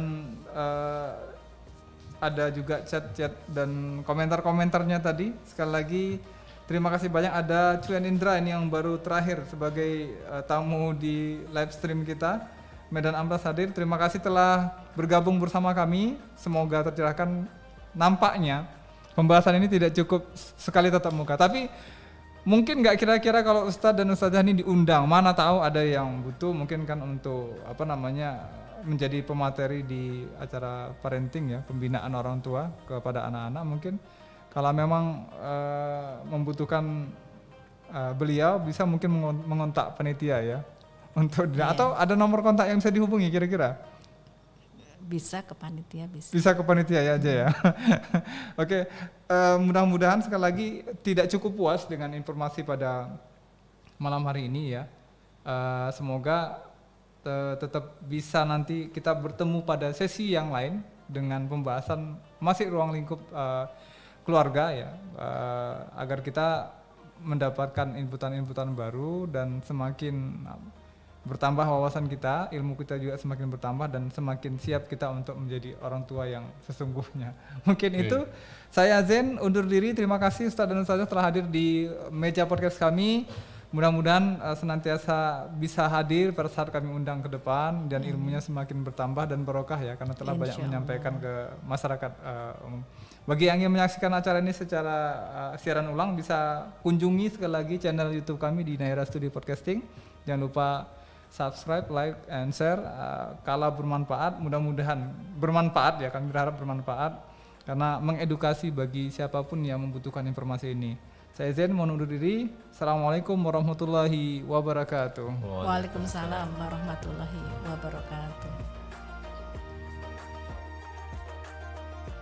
ada juga chat-chat dan komentar-komentarnya tadi. Sekali lagi terima kasih banyak. Ada Cuan Indra ini yang baru terakhir sebagai tamu di live stream kita, Medan Amblas hadir. Terima kasih telah bergabung bersama kami. Semoga tercerahkan. Nampaknya pembahasan ini tidak cukup sekali tatap muka, tapi mungkin nggak kira-kira kalau Ustadz dan Ustazah ini diundang, mana tahu ada yang butuh mungkin kan untuk menjadi pemateri di acara parenting ya, pembinaan orang tua kepada anak-anak. Mungkin kalau memang membutuhkan beliau bisa mungkin mengontak panitia ya untuk atau ada nomor kontak yang bisa dihubungi kira-kira? Bisa ke panitia, Bisa ke panitia ya aja ya. Oke, mudah-mudahan sekali lagi tidak cukup puas dengan informasi pada malam hari ini ya. Semoga tetap bisa nanti kita bertemu pada sesi yang lain dengan pembahasan masih ruang lingkup keluarga ya, agar kita mendapatkan inputan-inputan baru dan semakin bertambah wawasan kita, ilmu kita juga semakin bertambah dan semakin siap kita untuk menjadi orang tua yang sesungguhnya. Mungkin itu saya Zen undur diri. Terima kasih Ustadz dan Ustazah telah hadir di meja podcast kami. Mudah-mudahan senantiasa bisa hadir pada saat kami undang ke depan dan ilmunya semakin bertambah dan barokah ya, karena telah banyak menyampaikan ke masyarakat umum. Bagi yang ingin menyaksikan acara ini secara siaran ulang bisa kunjungi sekali lagi channel YouTube kami di Naira Studio Podcasting. Jangan lupa subscribe, like, and share. Kalau bermanfaat, mudah-mudahan bermanfaat ya, kami berharap bermanfaat karena mengedukasi bagi siapapun yang membutuhkan informasi ini. Saya Zen, mohon undur diri. Assalamualaikum warahmatullahi wabarakatuh. Waalaikumsalam warahmatullahi wabarakatuh.